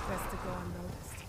Best to go unnoticed.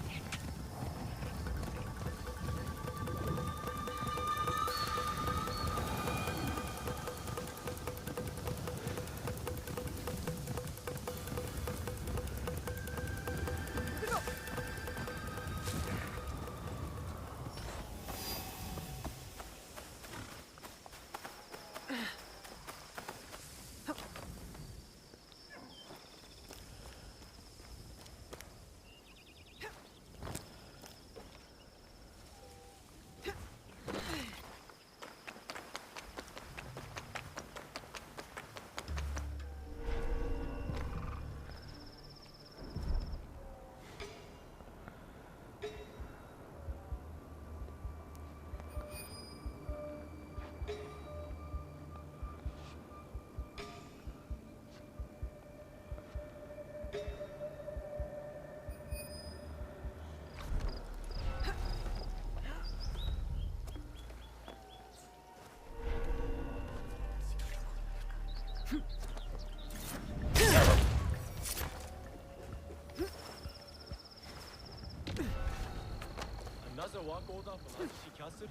Another walk order from Ashi Castle?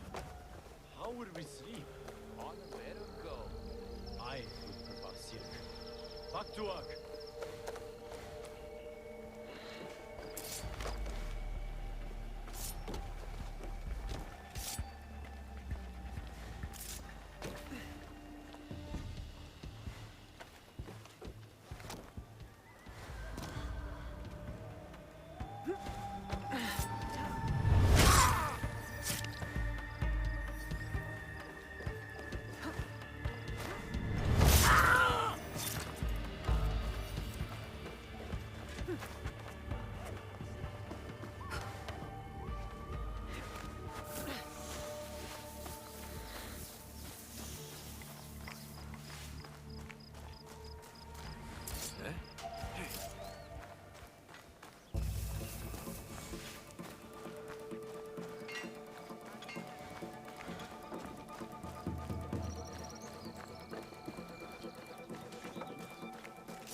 How would we sleep? On a bed of gold. I would prefer silk. Back to work.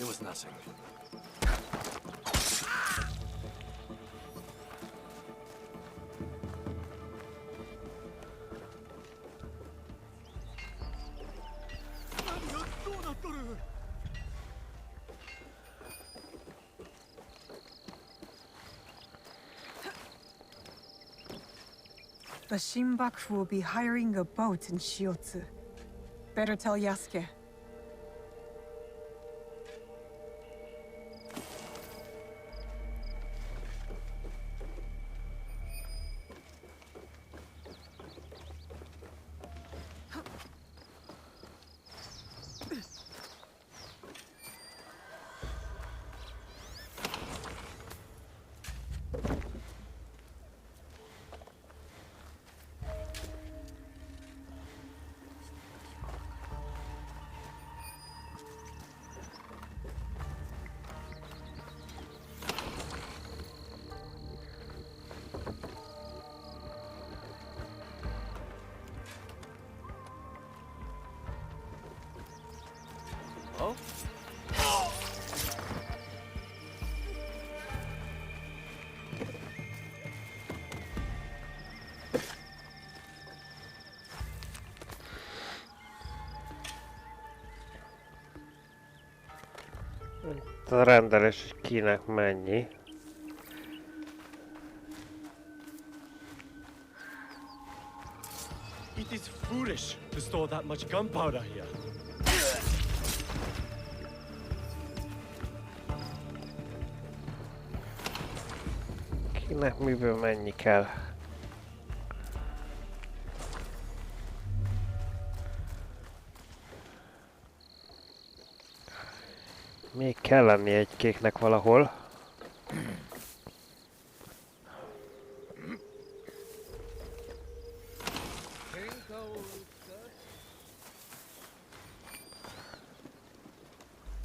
It was nothing. The Shinbaku will be hiring a boat in Shiotsu. Better tell Yasuke. now? Itt a rendelés kinek mennyi. It is foolish to store that much gunpowder here. Kinek miből mennyi kell. Még kell lenni egy kéknek valahol.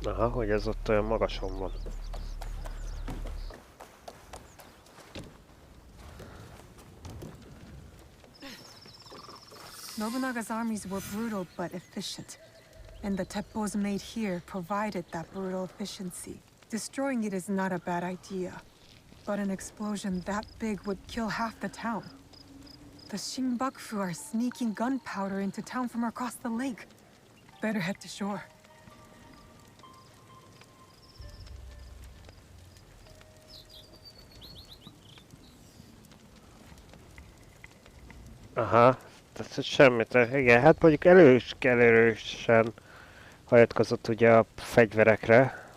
Aha, hogy ez ott olyan magason van. Nobunaga's armies were brutal but efficient. And the teppos made here provided that brutal efficiency. Destroying it is not a bad idea. But an explosion that big would kill half the town. The Shinbakufu are sneaking gunpowder into town from across the lake. Better head to shore. Aha, tehát semmit. Igen, hát mondjuk elősen hagyatkozott ugye a fegyverekre.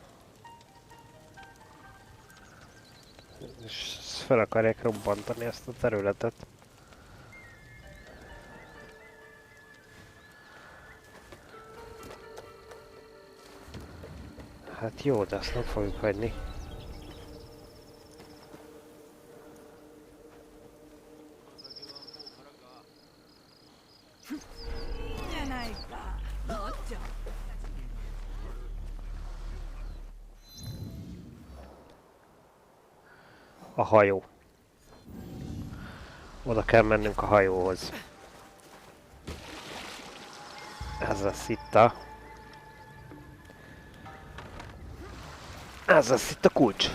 És fel akarják robbantani ezt a területet. Hát jó, de azt nem fogjuk hagyni. A hajó. Oda kell mennünk a hajóhoz. Ez lesz itt a... Ez lesz itt a kulcs.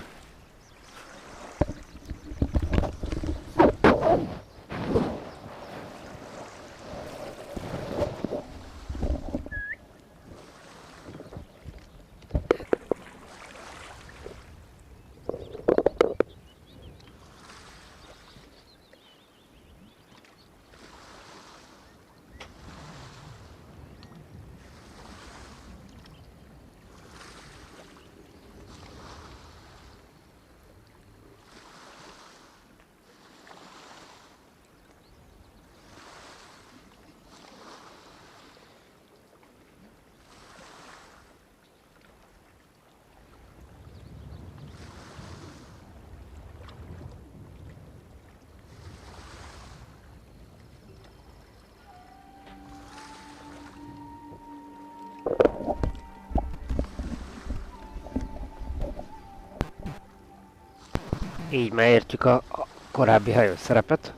Így már értjük a korábbi hajós szerepet.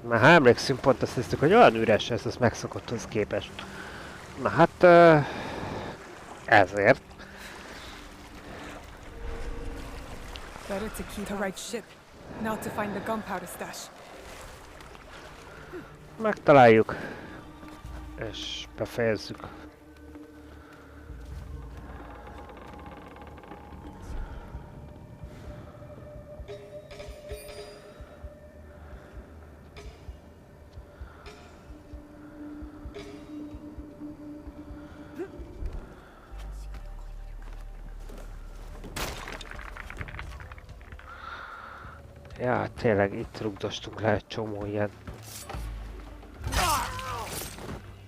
Már ha emlékszünk, pont azt hisztük, hogy olyan üres ez az megszokotthoz képest. Na hát... ezért. Better to keep the right ship, not to find the gunpowder stash. Megtaláljuk. És befejezzük. Ja, tényleg itt rugdostunk le egy csomó ilyen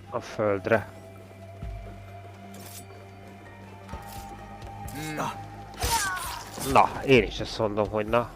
a földre. Na, én is ezt mondom, hogy na.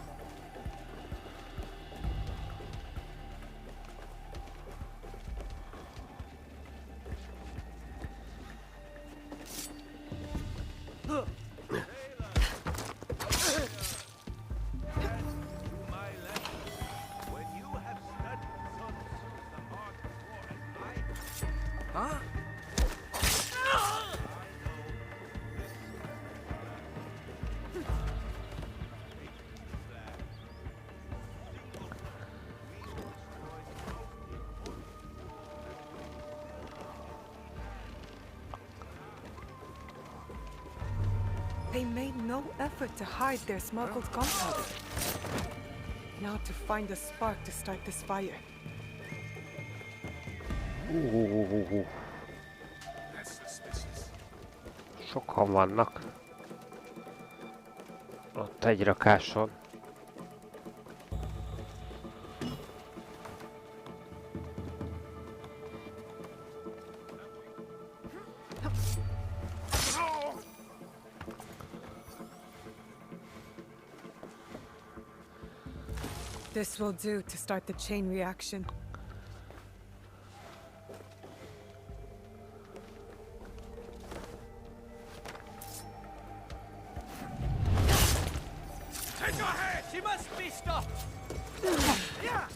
They made no effort to hide their smuggled gunpowder. Now to find a spark to start this fire. That's suspicious. Sokan vannak. Ott egy rakáson. This will do to start the chain reaction. Take her head! She must be stopped! Yeah!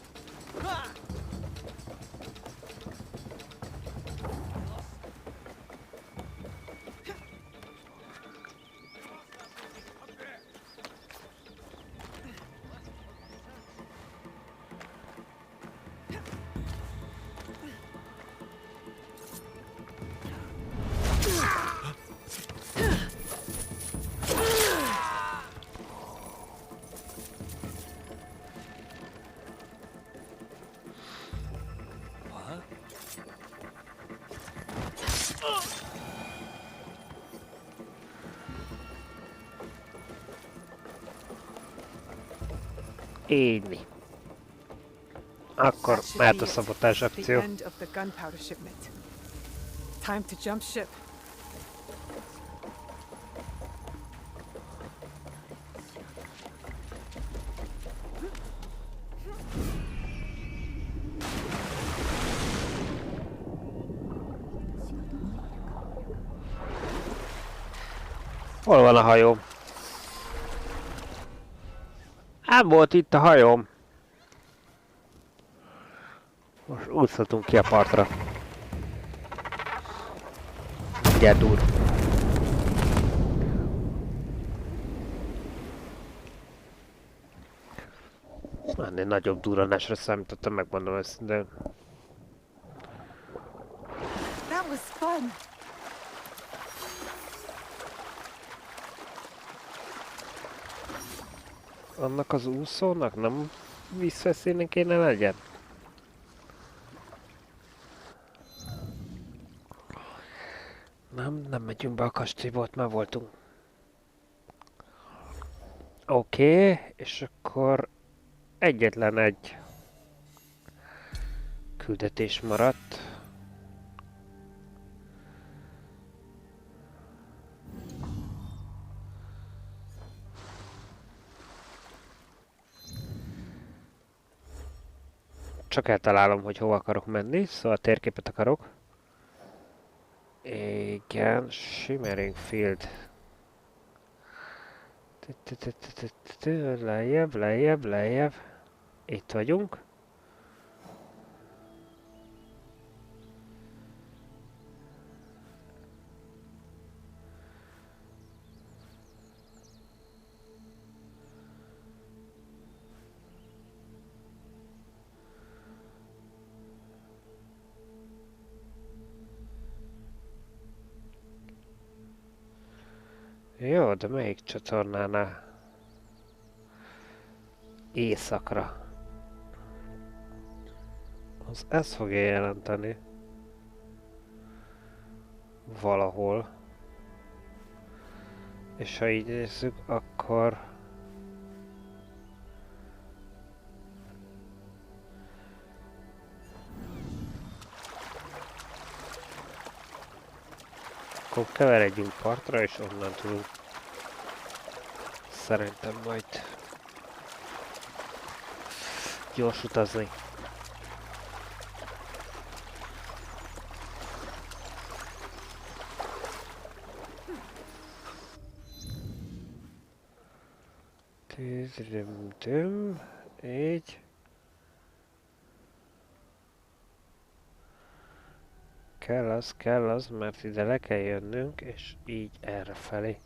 Így. Akkor mehet a szabotás The akció. end of the gunpowder shipment. Time to jump ship. Hol van a hajóm? Nem volt itt a hajóm. Most úszhatunk ki a partra. Mindjárt dur. Ennél nagyobb durranásra számítottam, megmondom őszintén. That was fun. Annak az úszónak nem vízfeszélynek kéne legyen? Nem megyünk be a kastélyba, ott már voltunk. Oké, és akkor egyetlen egy küldetés maradt. Csak eltalálom, hogy hova akarok menni, szóval térképet akarok. Igen, Shimmering Field. Lejjebb. Itt vagyunk. Jó, de melyik csatornánál? Északra. Az ez fogja jelenteni. Valahol. És ha így nézzük, akkor... Akkor keveredjünk partra, és onnan tudunk szerintem majd gyors utazni. Így. Kell az, mert ide le kell jönnünk, és így errefelé.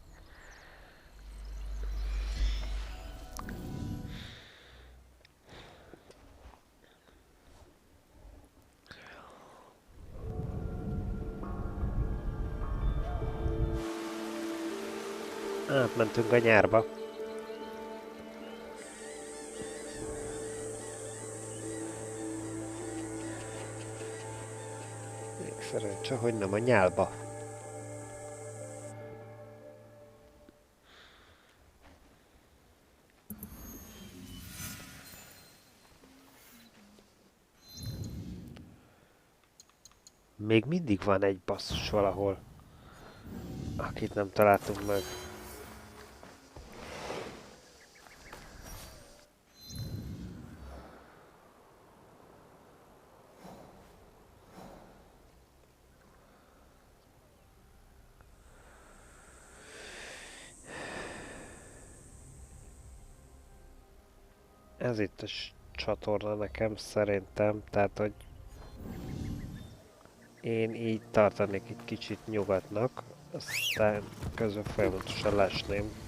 Átmentünk a nyárba. Még szerencse, hogy nem a nyálba. Még mindig van egy basszus valahol, akit nem találtunk meg. Ez itt a csatorna nekem szerintem, tehát hogy én így tartanék egy kicsit nyugatnak, aztán közben folyamatosan lesném.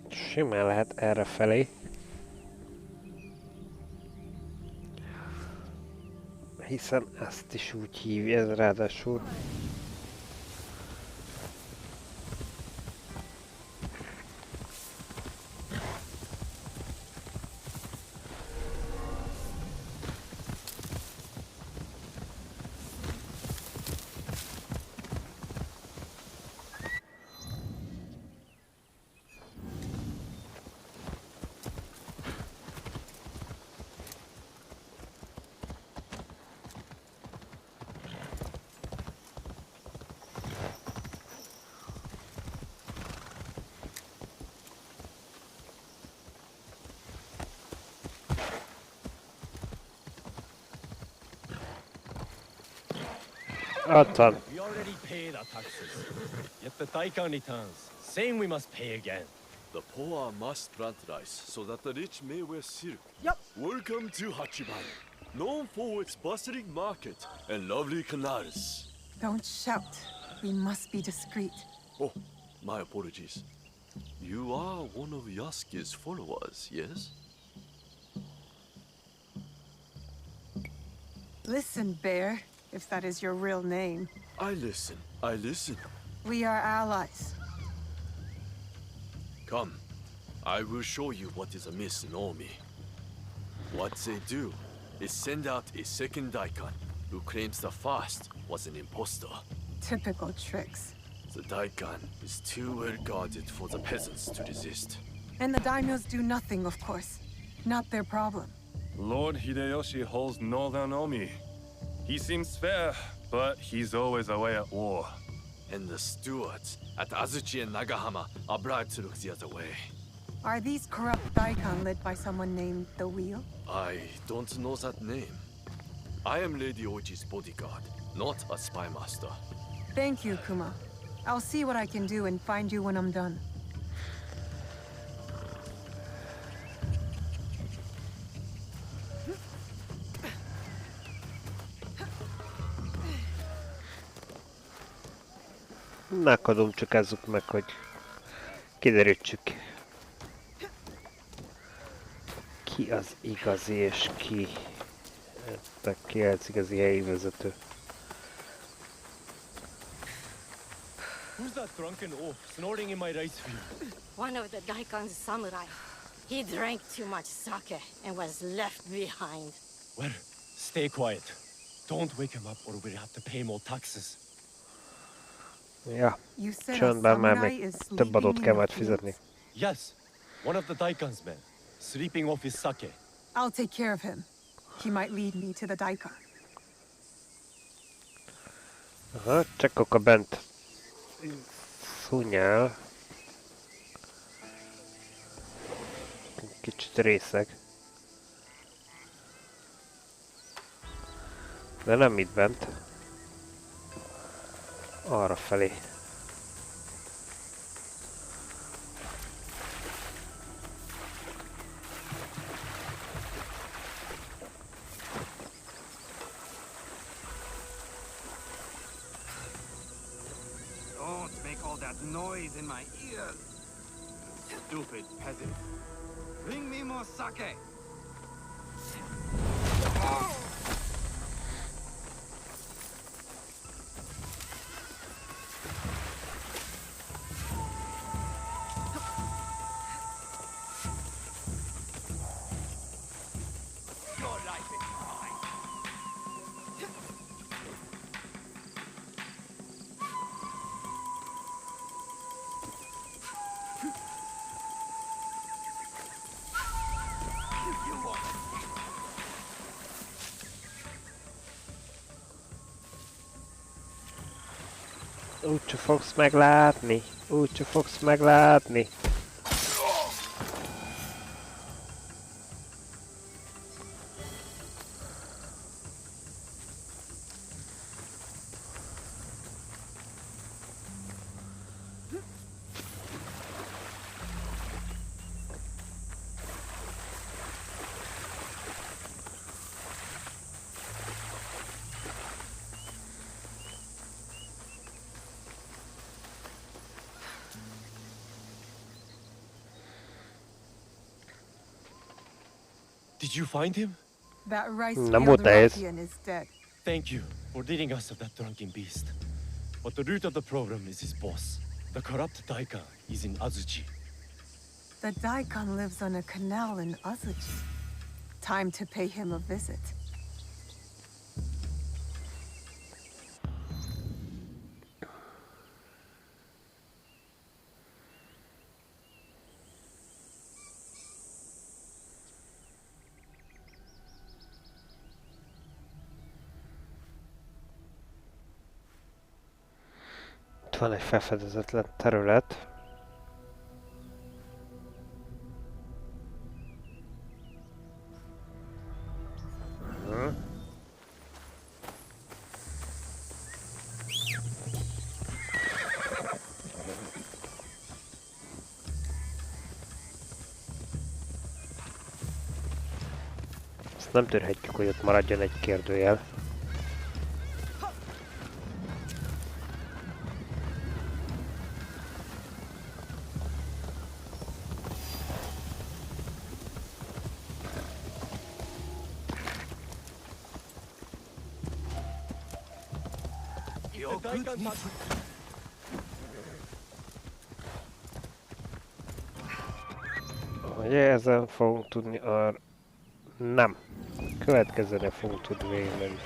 Simán lehet errefelé. Hiszen ezt is úgy hívja, ez ráadásul. Ott van. We already paid our taxes. Yet the Daikan returns, saying we must pay again. The poor must plant rice so that the rich may wear silk. Yep. Welcome to Hachiban, known for its bustling market and lovely canals. Don't shout. We must be discreet. Oh, my apologies. You are one of Yasuke's followers, yes? Listen, Bear, if that is your real name. I listen, I listen. We are allies. Come, I will show you what is amiss in Omi. What they do is send out a second Daikan who claims the first was an impostor. Typical tricks. The Daikan is too well guarded for the peasants to resist. And the daimyos do nothing, of course. Not their problem. Lord Hideyoshi holds Northern Omi. He seems fair, but he's always away at war. And the stewards at Azuchi and Nagahama are bribed to look the other way. Are these corrupt daikon led by someone named the Wheel? I don't know that name. I am Lady Oji's bodyguard, not a spy master. Thank you, Kuma. I'll see what I can do and find you when I'm done. Na, akkor dumcsukázzuk meg, hogy kiderítsük. Ki az igazi és ki az igazi helyi vezető. Who's that drunken oaf snorting in my rice field? One of the Daikon's samurai. He drank too much sake and was left behind. Well, stay quiet. Don't wake him up or we'll have to pay more taxes. Ja, csöndben, mert még több adót kell majd fizetni. Yes, one of the Daikon's men, sleeping off his sake. I'll take care of him. He might lead me to the daikon. Aha, csak akkor bent szúnyál. Kicsit részeg. De nem itt bent. Arra felé. Don't make all that noise in my ears. Stupid peasant. Bring me more sake. Oh! Úgyse fogsz meglátni, úgyse fogsz meglátni. Did you find him? That rice Nem field volt ez. ruffian is dead. Thank you for ridding us of that drunken beast. But the root of the problem is his boss. The corrupt Daikon is in Azuchi. The daikon lives on a canal in Azuchi. Time to pay him a visit. Itt van egy felfedezetlen terület. Ezt nem törhetjük, hogy ott maradjon egy kérdőjel. Ugye ezen fogunk tudni arra... Nem. Következőre fogunk tudni végigmenni.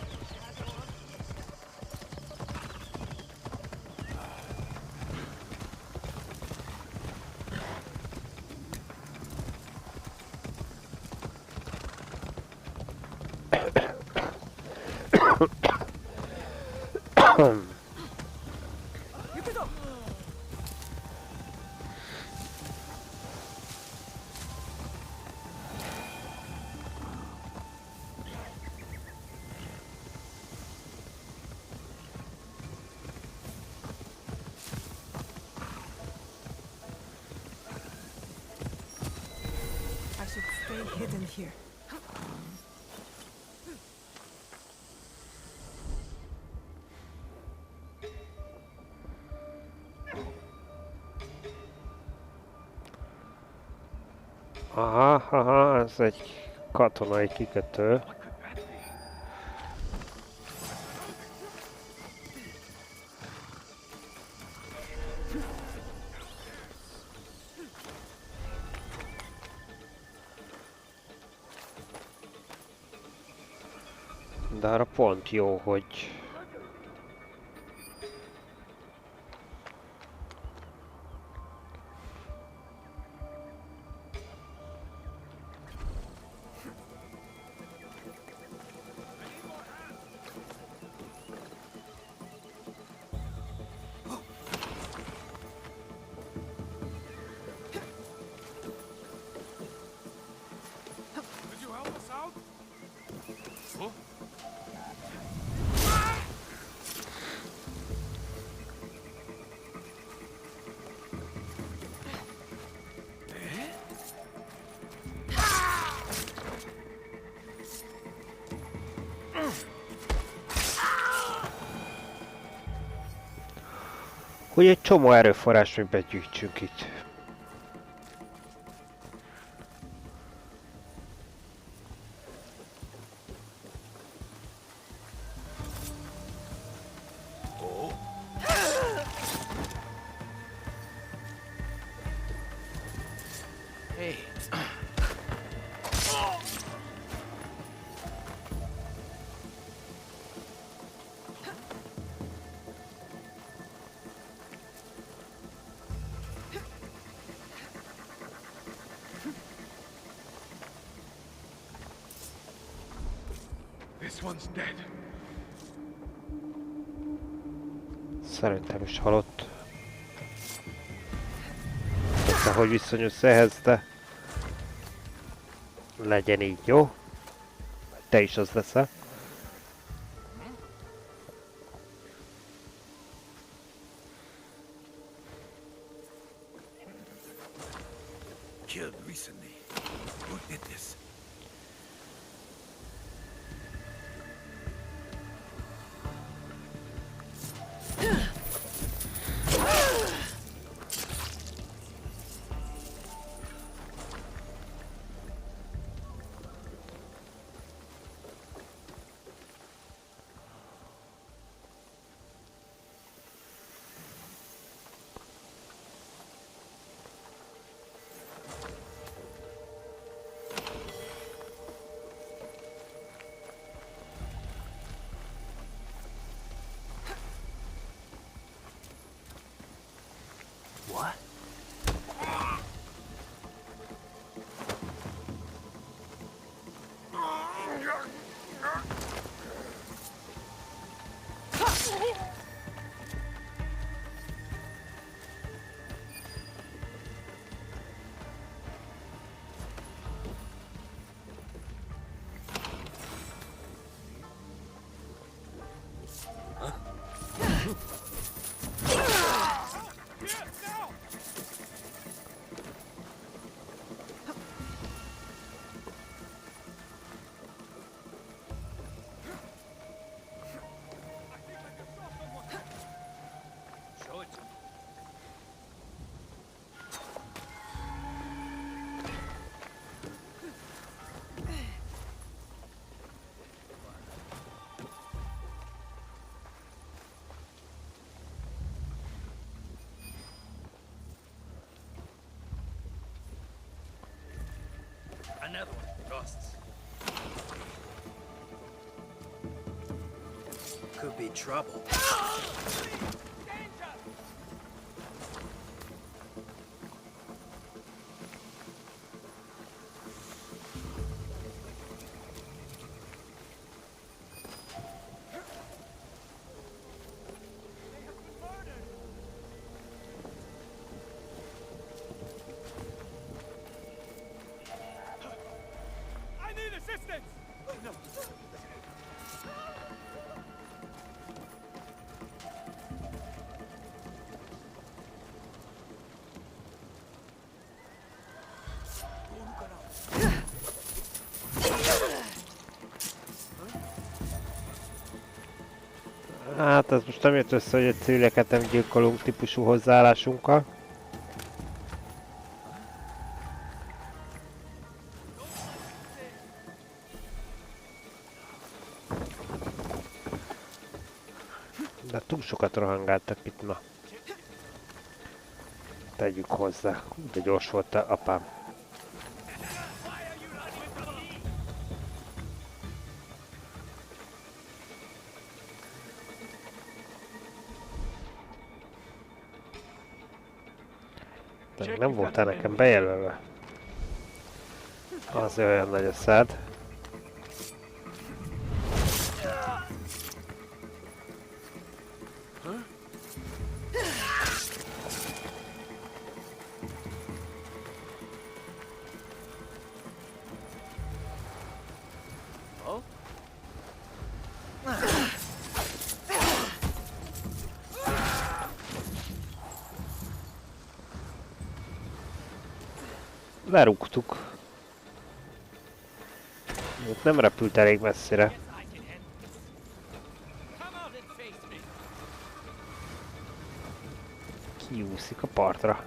I should stay hidden here. Aha, aha, ez egy katonai kikötő. De arra pont jó, hogy... Could you help us out? Hogy egy csomó erőforrás még begyűjtsünk itt. Hey. This one's dead. Szerintem is halott. De hogy viszonyulsz ehhez, de... Legyen így, jó? Te is az leszel. Killed recently. Who did this? What? Another one. Ghosts. Could be trouble. Hát ez most nem jött össze, hogy a civileket nem gyilkolunk típusú hozzáállásunkkal. De túl sokat rohangáltak itt, na. Tegyük hozzá. De gyors volt a apám. De nem voltál nekem bejelölve. Az olyan nagy a szád. Lerúgtuk. Itt nem repült elég messzire. Kiúszik a partra.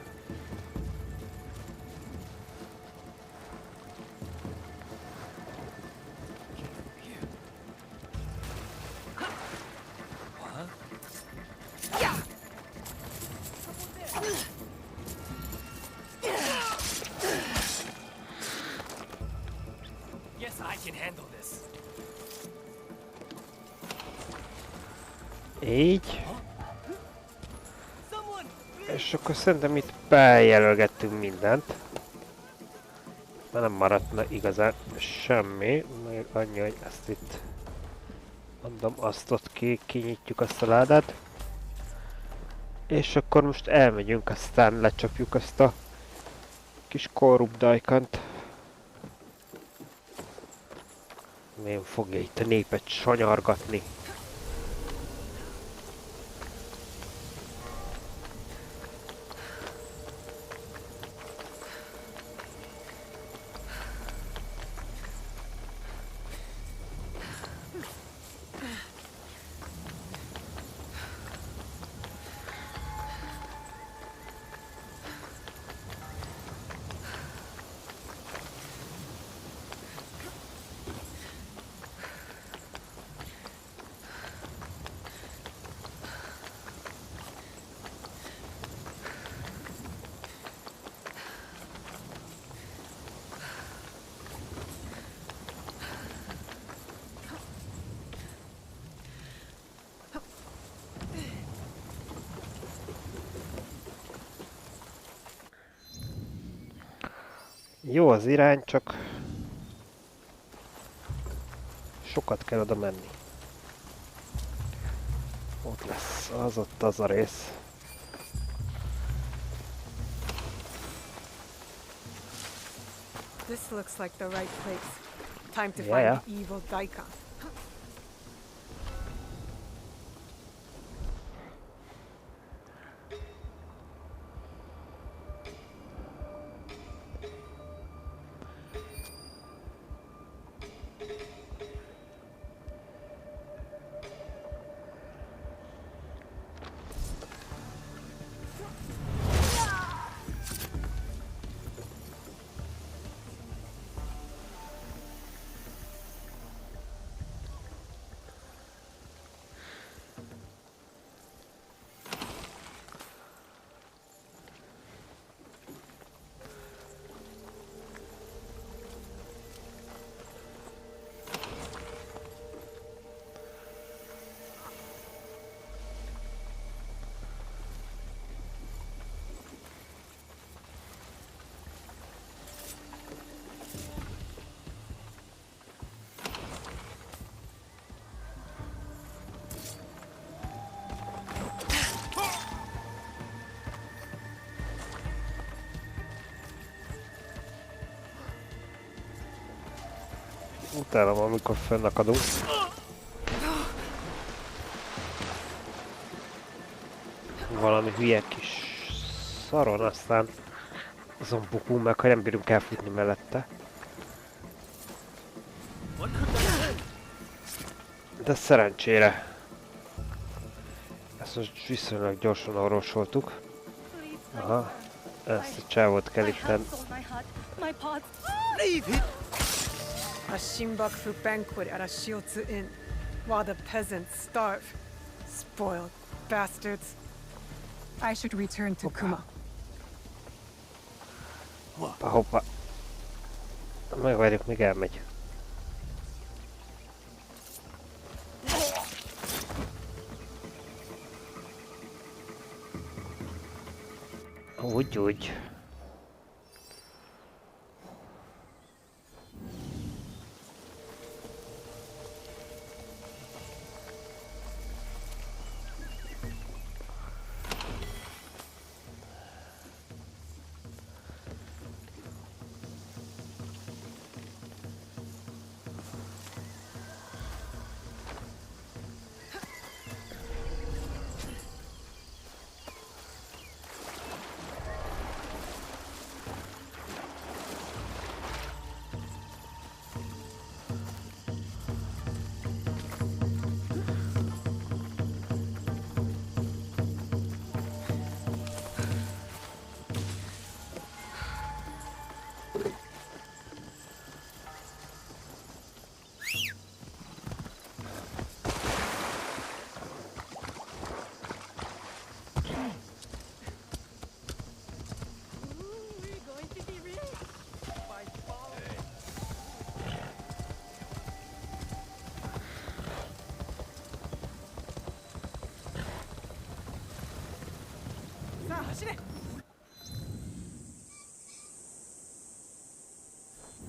Így. És akkor szerintem itt bejelölgettünk mindent. Már nem maradt igazán semmi. Még annyi, hogy ezt itt mondom, azt ott kinyitjuk azt a ládát. És akkor most elmegyünk, aztán lecsapjuk azt a kis korrupdajkant. Nem fogja itt a népet sanyargatni. Jó az irány, csak sokat kell oda menni. Ott lesz, ott az a rész. This looks like the right place. Time to Yeah. find the evil daikon. Utálom, amikor fönnakadunk. Valami hülye kis szaron, aztán azon bukunk meg, ha nem bírunk elfutni mellette. De szerencsére ezt most viszonylag gyorsan orvosoltuk. Aha, ezt a csávot kell itten. Leave it! A Shinbakufu banquet at a Shiotsu Inn, while the peasants starve. Spoiled bastards. I should return to Kuma. Hoppa. Megvárjuk, még elmegy. Úgy.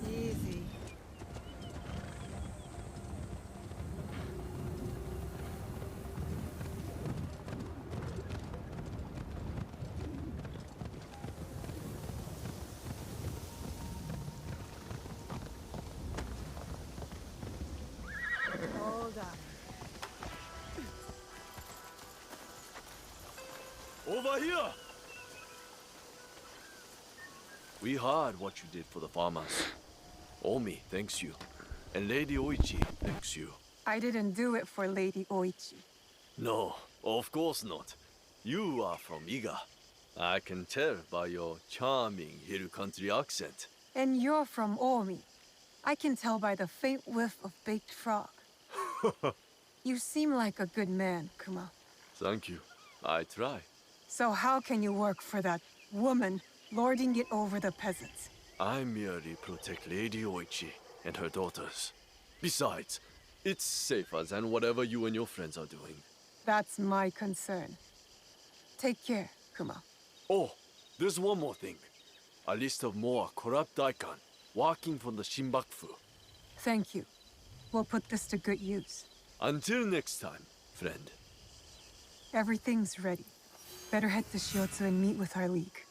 Easy. Hold up. Over here! We heard what you did for the farmers. Omi thanks you, and Lady Oichi thanks you. I didn't do it for Lady Oichi. No, of course not. You are from Iga. I can tell by your charming hill country accent. And you're from Omi. I can tell by the faint whiff of baked frog. You seem like a good man, Kuma. Thank you. I try. So how can you work for that woman lording it over the peasants? I merely protect Lady Oichi and her daughters. Besides, it's safer than whatever you and your friends are doing. That's my concern. Take care, Kuma. Oh, there's one more thing. A list of more corrupt daikon working for the Shinbakufu. Thank you. We'll put this to good use. Until next time, friend. Everything's ready. Better head to Shiotsu and meet with our league.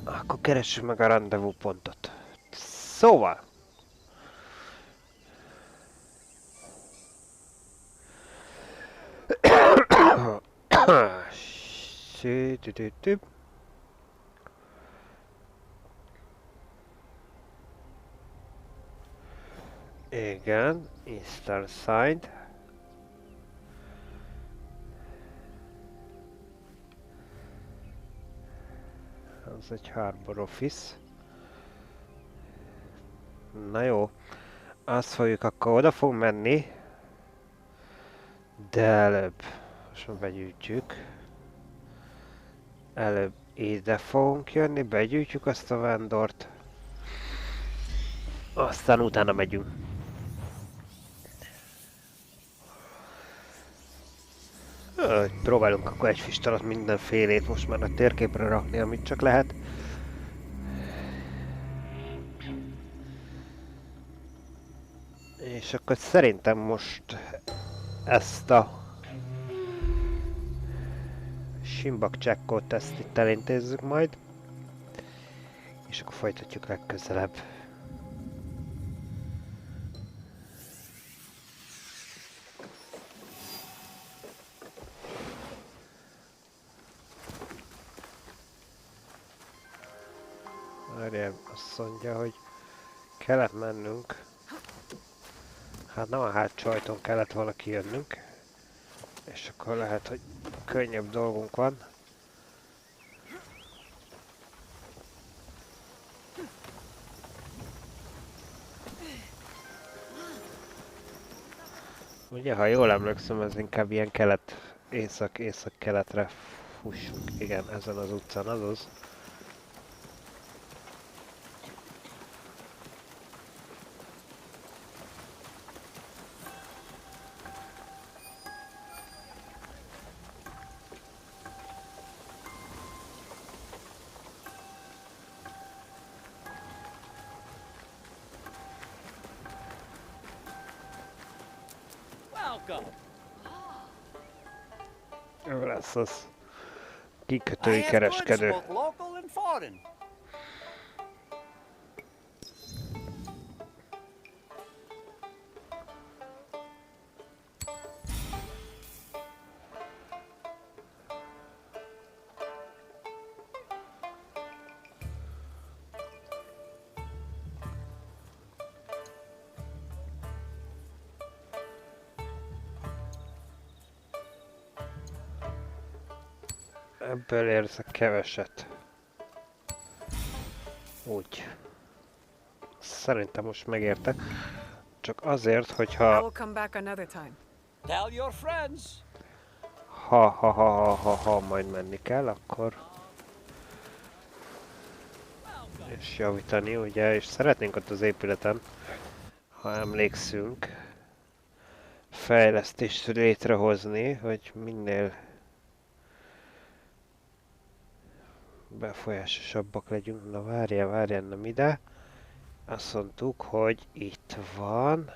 Akkor keressük meg a rendezvú pontot. Szóval. Igen, Eastern Side. Ez egy Harbor Office. Na jó. Azt fogjuk, akkor oda fog menni. De előbb. Most már begyűjtjük. Előbb ide fogunk jönni, begyűjtjük azt a vándort. Aztán utána megyünk. Próbálunk akkor egy füst alatt mindenfélét most már a térképre rakni, amit csak lehet. És akkor szerintem most ezt a Simbak csekkot ezt itt elintézzük majd. És akkor folytatjuk legközelebb. Várjál, azt mondja, hogy kellett mennünk. Hát nem a hátsó ajtón kellett volna kijönnünk. És akkor lehet, hogy könnyebb dolgunk van. Ugye, ha jól emlékszem, ez inkább ilyen észak-keletre fussunk. Igen, ezen az utcán, azaz. Ő lesz az kikötői kereskedő. Local and foreign. Ebből érzek keveset. Úgy. Szerintem most megérte. Csak azért, hogyha... Tell your friends. Ha majd menni kell, akkor... És javítani, ugye, és szeretnénk ott az épületen, ha emlékszünk, fejlesztést létrehozni, hogy minél befolyásosabbak legyünk. Na várjál, nem ide. Azt mondtuk, hogy itt van.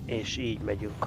És így megyünk.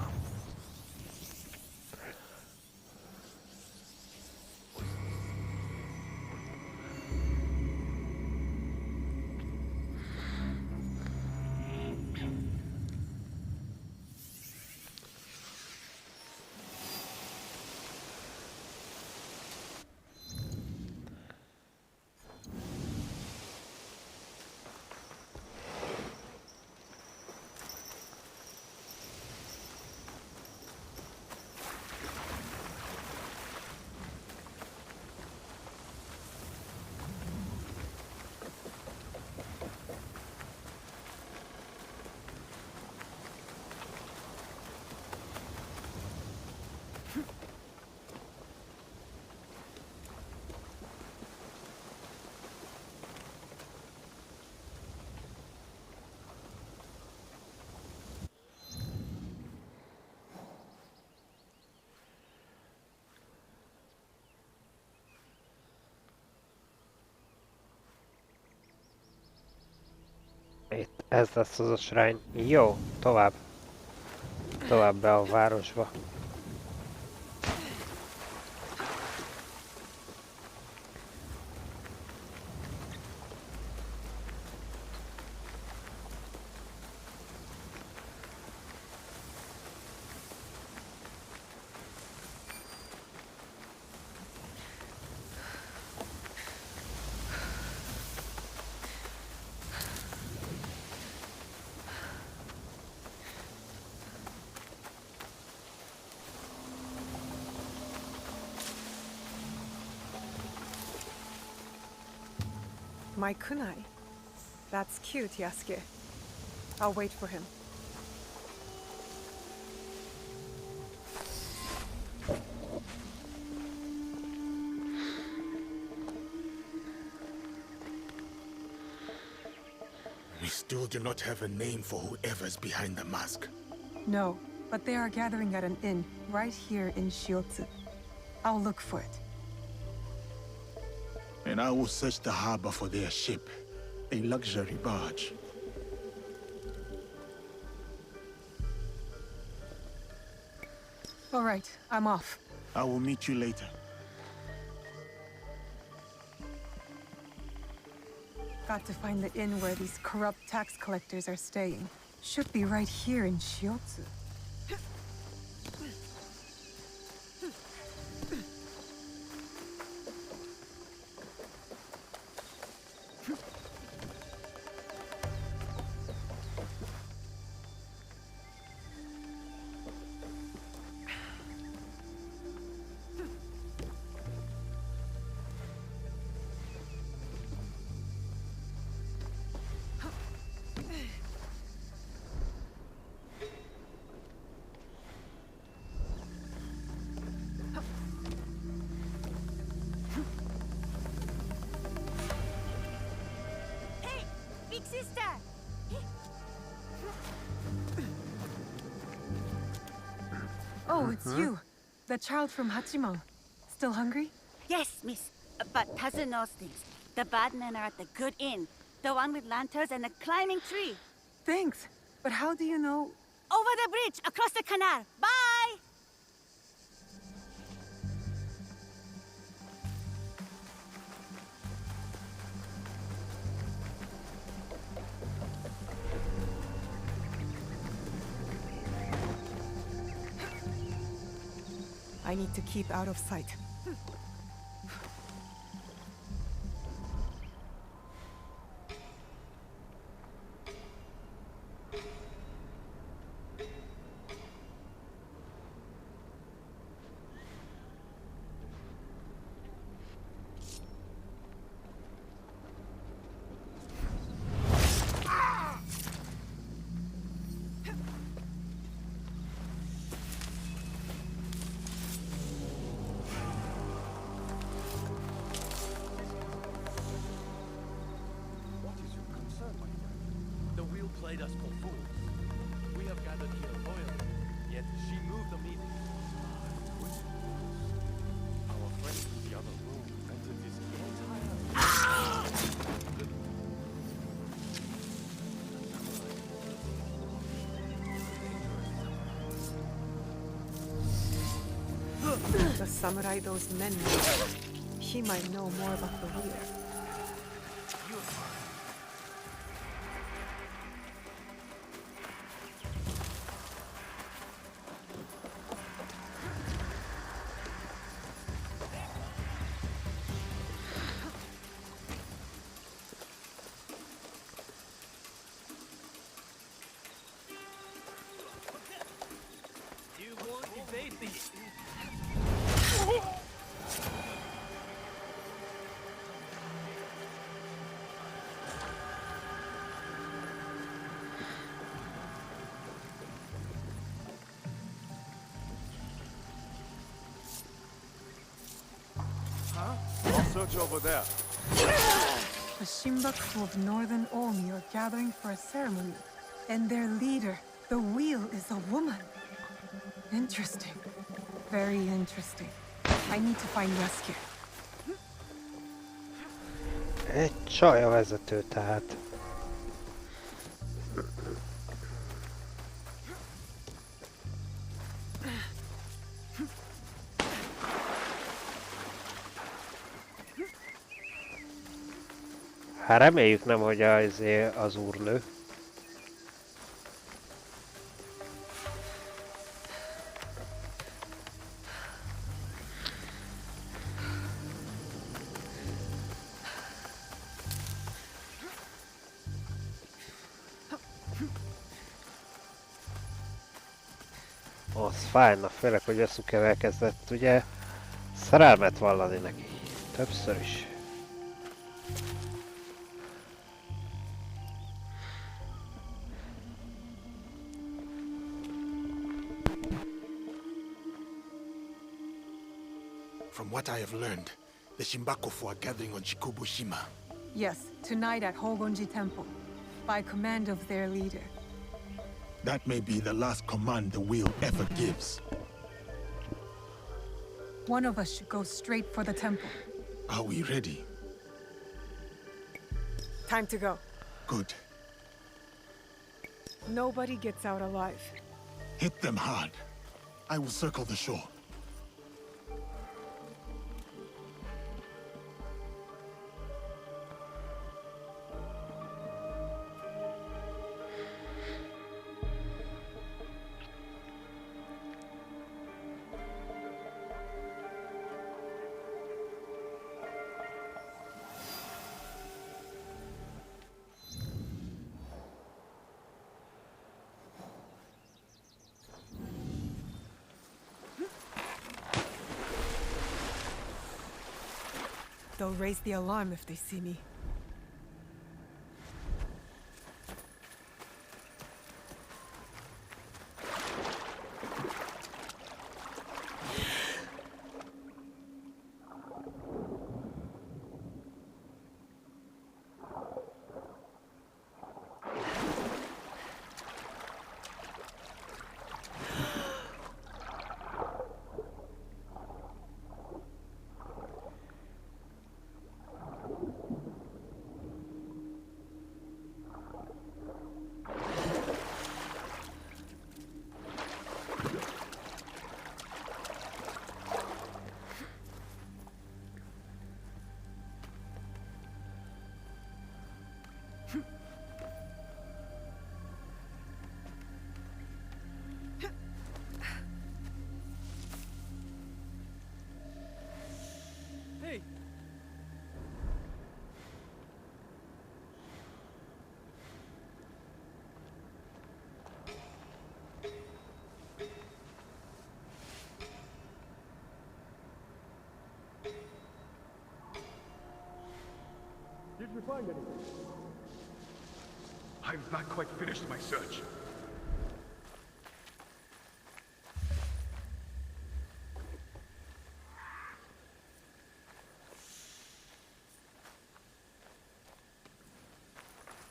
Itt, ez lesz az a srány. Jó, tovább. Tovább be a városba. My kunai. That's cute, Yasuke. I'll wait for him. We still do not have a name for whoever's behind the mask. No, but they are gathering at an inn right here in Shiotsu. I'll look for it. And I will search the harbor for their ship. a luxury barge. All right, I'm off. I will meet you later. Got to find the inn where these corrupt tax collectors are staying. Should be right here in Shiotsu. Big sister! Oh, it's you. The child from Hachimon. Still hungry? Yes, miss. But Cousin knows things. The bad men are at the good inn. The one with lanterns and the climbing tree. Thanks. But how do you know? Over the bridge, across the canal. Bye! I need to keep out of sight. The wheel played us for fools. We have gathered here loyally, yet she moved the meeting. Our friend in the other room entered this The samurai those men know. He might know more about the wheel. You won't evade me. I'll search over there. The Shinbaku of Northern Omi are gathering for a ceremony. And their leader, the wheel, is a woman. Interesting. Very interesting. I need to find rescue. Egy csaj a vezető, tehát. Hát reméljük nem, hogy az úrnő. Az fájna, főleg, hogy Yasuke elkezdett ugye szerelmet vallani neki. Többször is. From what I have learned, the Shimbakofu are gathering on Shikobushima. Yes, tonight at Hogonji Temple. By command of their leader. That may be the last command the wheel ever gives. One of us should go straight for the temple. Are we ready? Time to go. Good. Nobody gets out alive. Hit them hard. I will circle the shore. They'll raise the alarm if they see me. Hey! Did you find anything? I've not quite finished my search.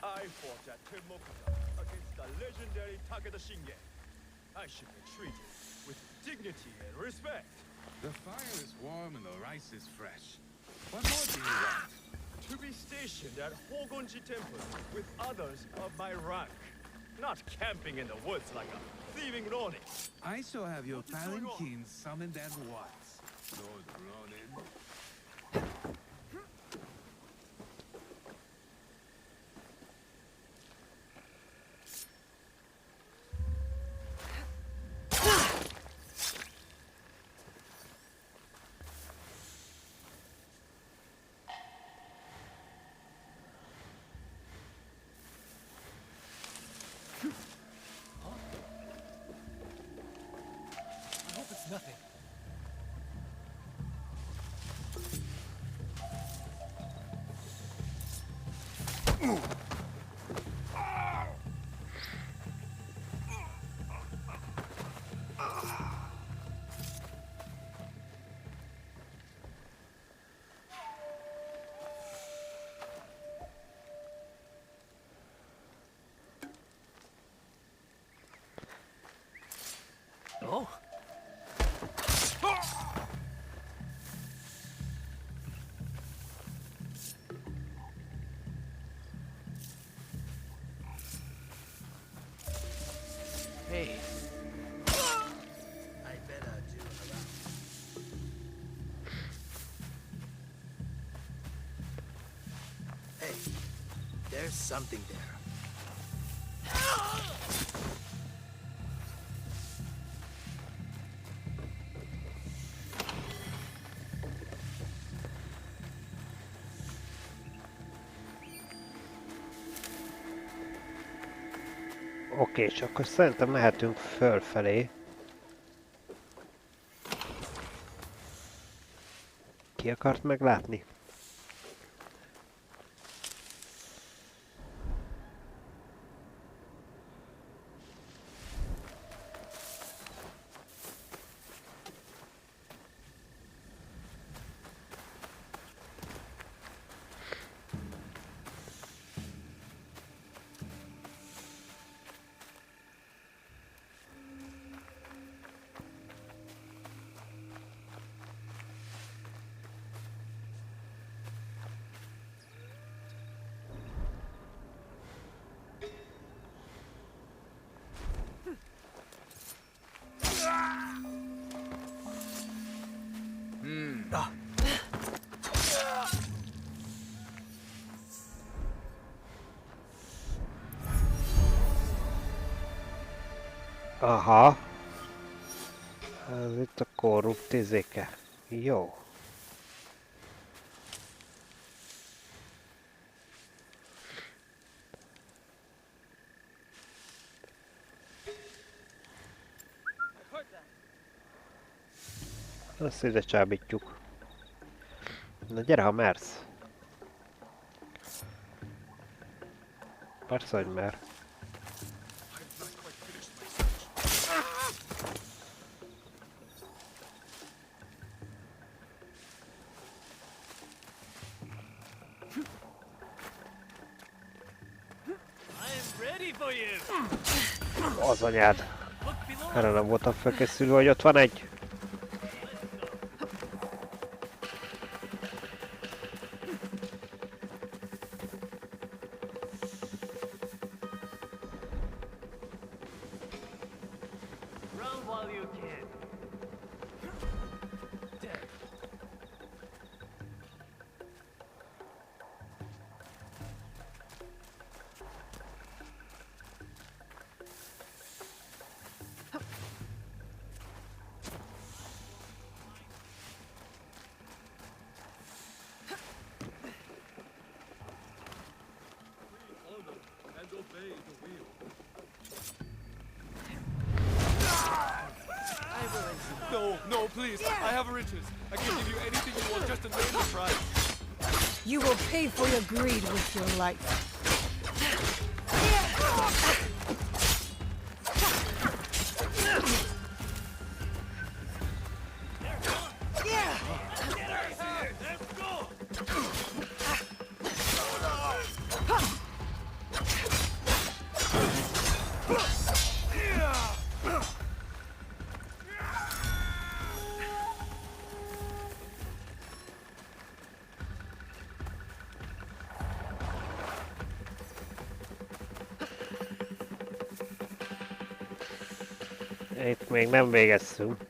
I fought at Temokuta against the legendary Takeda Shinge. I should be treated with dignity and respect. The fire is warm and the rice is fresh. What more do you want? To be stationed at Hogonji Temple with others of my rank. Not camping in the woods like a thieving Ronin. I shall have your What is going on? palanquin summoned at once, Lord Ronin. I hope it's nothing. Oh? Hey. I better do around. Hey, there's something there. Oké, és akkor szerintem mehetünk fölfelé. Ki akart meglátni? Aha. Ez itt a korrupt izéke. Jó. Azt ide csábítjuk. Na gyere, ha mersz. Persze, hogy mer. Az anyád. Erre nem voltam felkészülve, hogy ott van egy. No, no, please. I have riches. I can give you anything you want, just to name the price. You will pay for your greed with your life. Itt még nem végeztünk.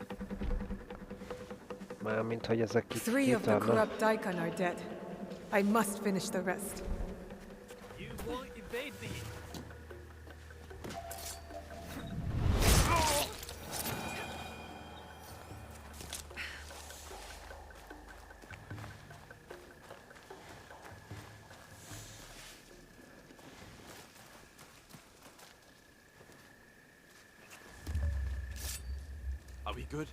Mármint, hogy ezek itt Three of the vannak. corrupt Daikon are dead. I must finish the rest. You won't evade me. Are we good?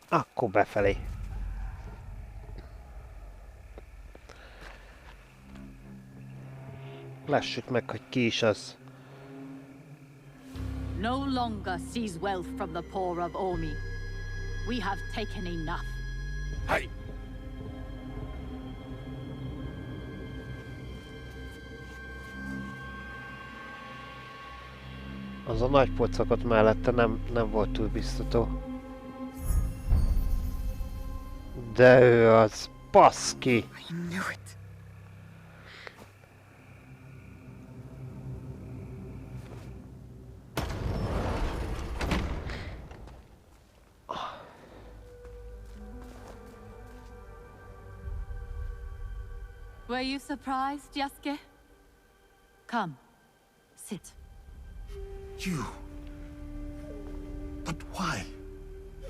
Akkor befelé. Lássuk meg, hogy ki is az. No longer seize wealth from the poor of Ormi. We have taken enough. Hey! Az a nagy pocakot mellette nem volt túl biztató. De ő az, baszki! I knew it. Were you surprised, Yasuke? Come, sit. You? But why?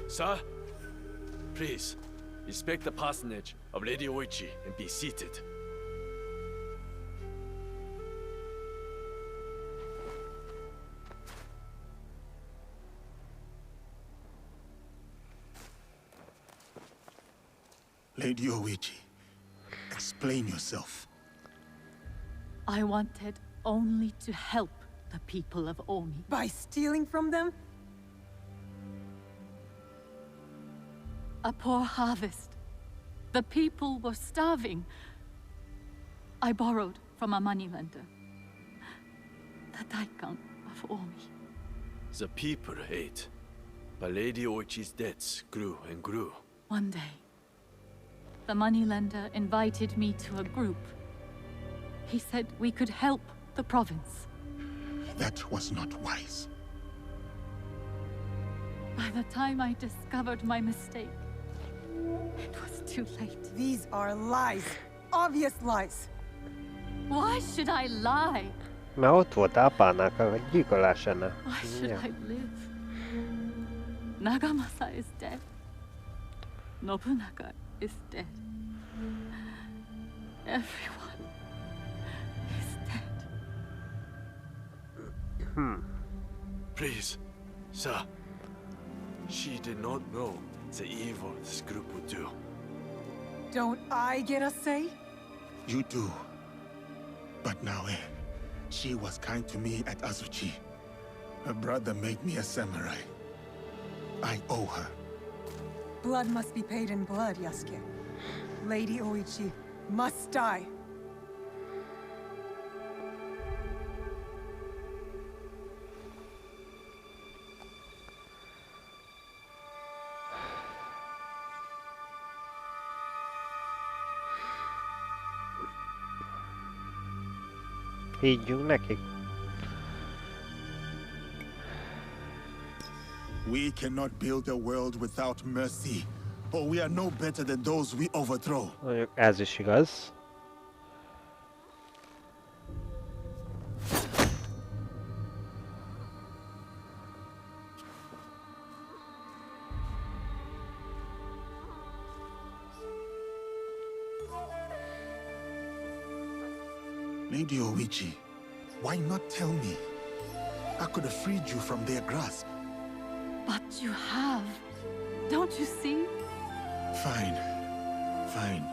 Sir? Please, inspect the parsonage of Lady Oichi and be seated. Lady Oichi, explain yourself. I wanted only to help the people of Ormi. By stealing from them? A poor harvest. The people were starving. I borrowed from a moneylender. The daikon of Omi. The people ate, but Lady Oichi's debts grew and grew. One day, the moneylender invited me to a group. He said we could help the province. That was not wise. By the time I discovered my mistake, it was too late. These are lies. Obvious lies. Why should I lie? Mert ott volt apának a gyilkolásának. Why should I live? Nagamasa is dead. Nobunaga is dead. Everyone is dead. Please, sir. She did not know the evil this group would do. Don't I get a say? You do. But now, she was kind to me at Azuchi. Her brother made me a samurai. I owe her. Blood must be paid in blood, Yasuke. Lady Oichi must die. Higgyünk nekik. We cannot build a world without mercy, or we are no better than those we overthrow. Mondjuk ez is igaz. Lady Oichi, why not tell me? I could have freed you from their grasp. But you have. Don't you see? Fine. Fine.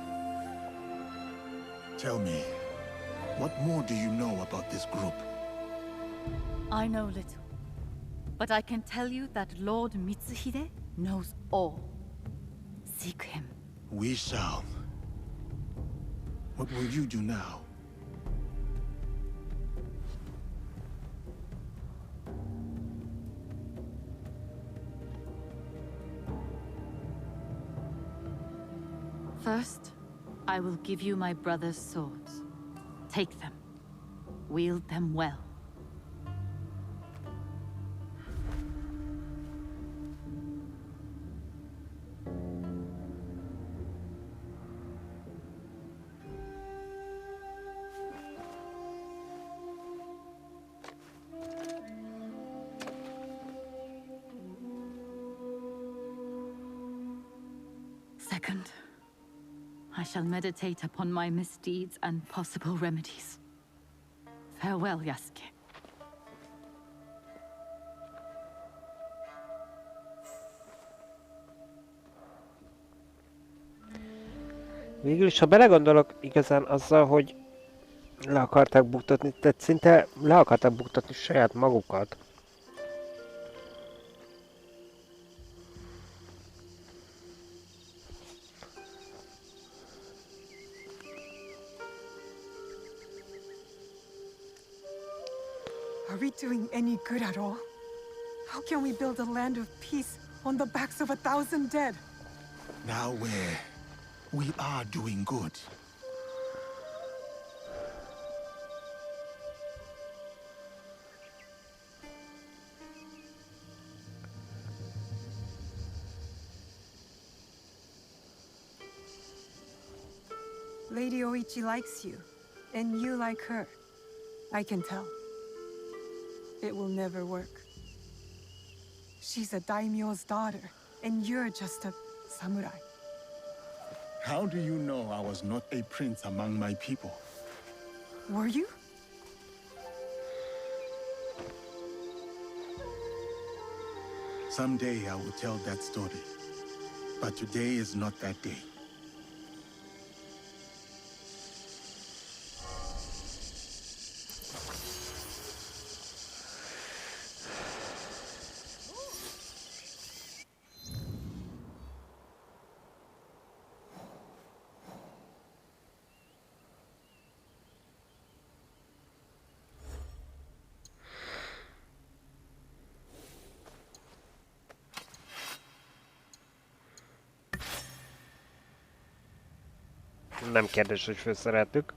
Tell me, what more do you know about this group? I know little. But I can tell you that Lord Mitsuhide knows all. Seek him. We shall. What will you do now? First, I will give you my brother's swords. Take them. Wield them well. Second, I shall meditate upon my misdeeds and possible remedies. Farewell, Yasuke. Végül is, ha belegondolok, igazán azzal, hogy le akarták buktatni, tehát szinte le akarták buktatni saját magukat. Are we doing any good at all? How can we build a land of peace on the backs of 1,000 dead? Now we are doing good. Lady Oichi likes you, and you like her. I can tell. It will never work. She's a daimyo's daughter, and you're just a samurai. How do you know I was not a prince among my people? Were you? Someday I will tell that story. But today is not that day. Nem kérdés, hogy felszereltük.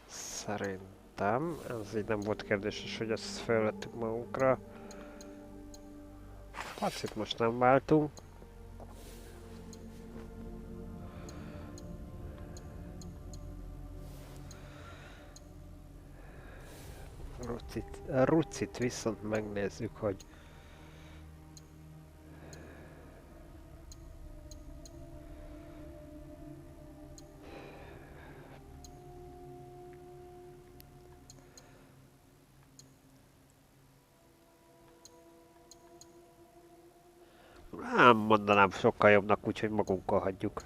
Szerintem ez így nem volt kérdéses, hogy ezt felvettük magunkra. Pacit most nem váltunk. Rucit viszont megnézzük, hogy nem mondanám sokkal jobbnak, úgyhogy magunkkal hagyjuk.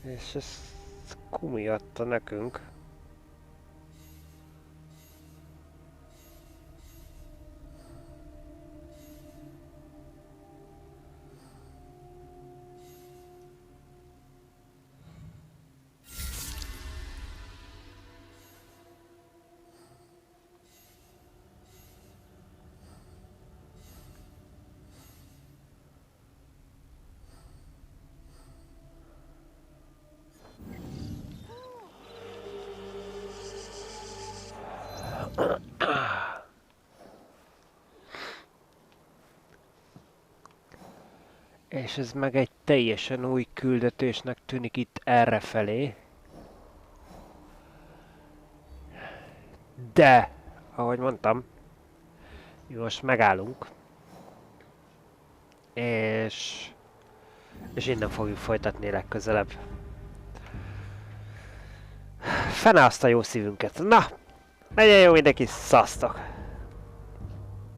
És ezt Kumi adta nekünk. És ez meg egy teljesen új küldetésnek tűnik itt errefelé. De, ahogy mondtam, most megállunk. És innen fogjuk folytatni legközelebb. Fene azt a jó szívünket. Na, legyen jó mindenki, szasztok!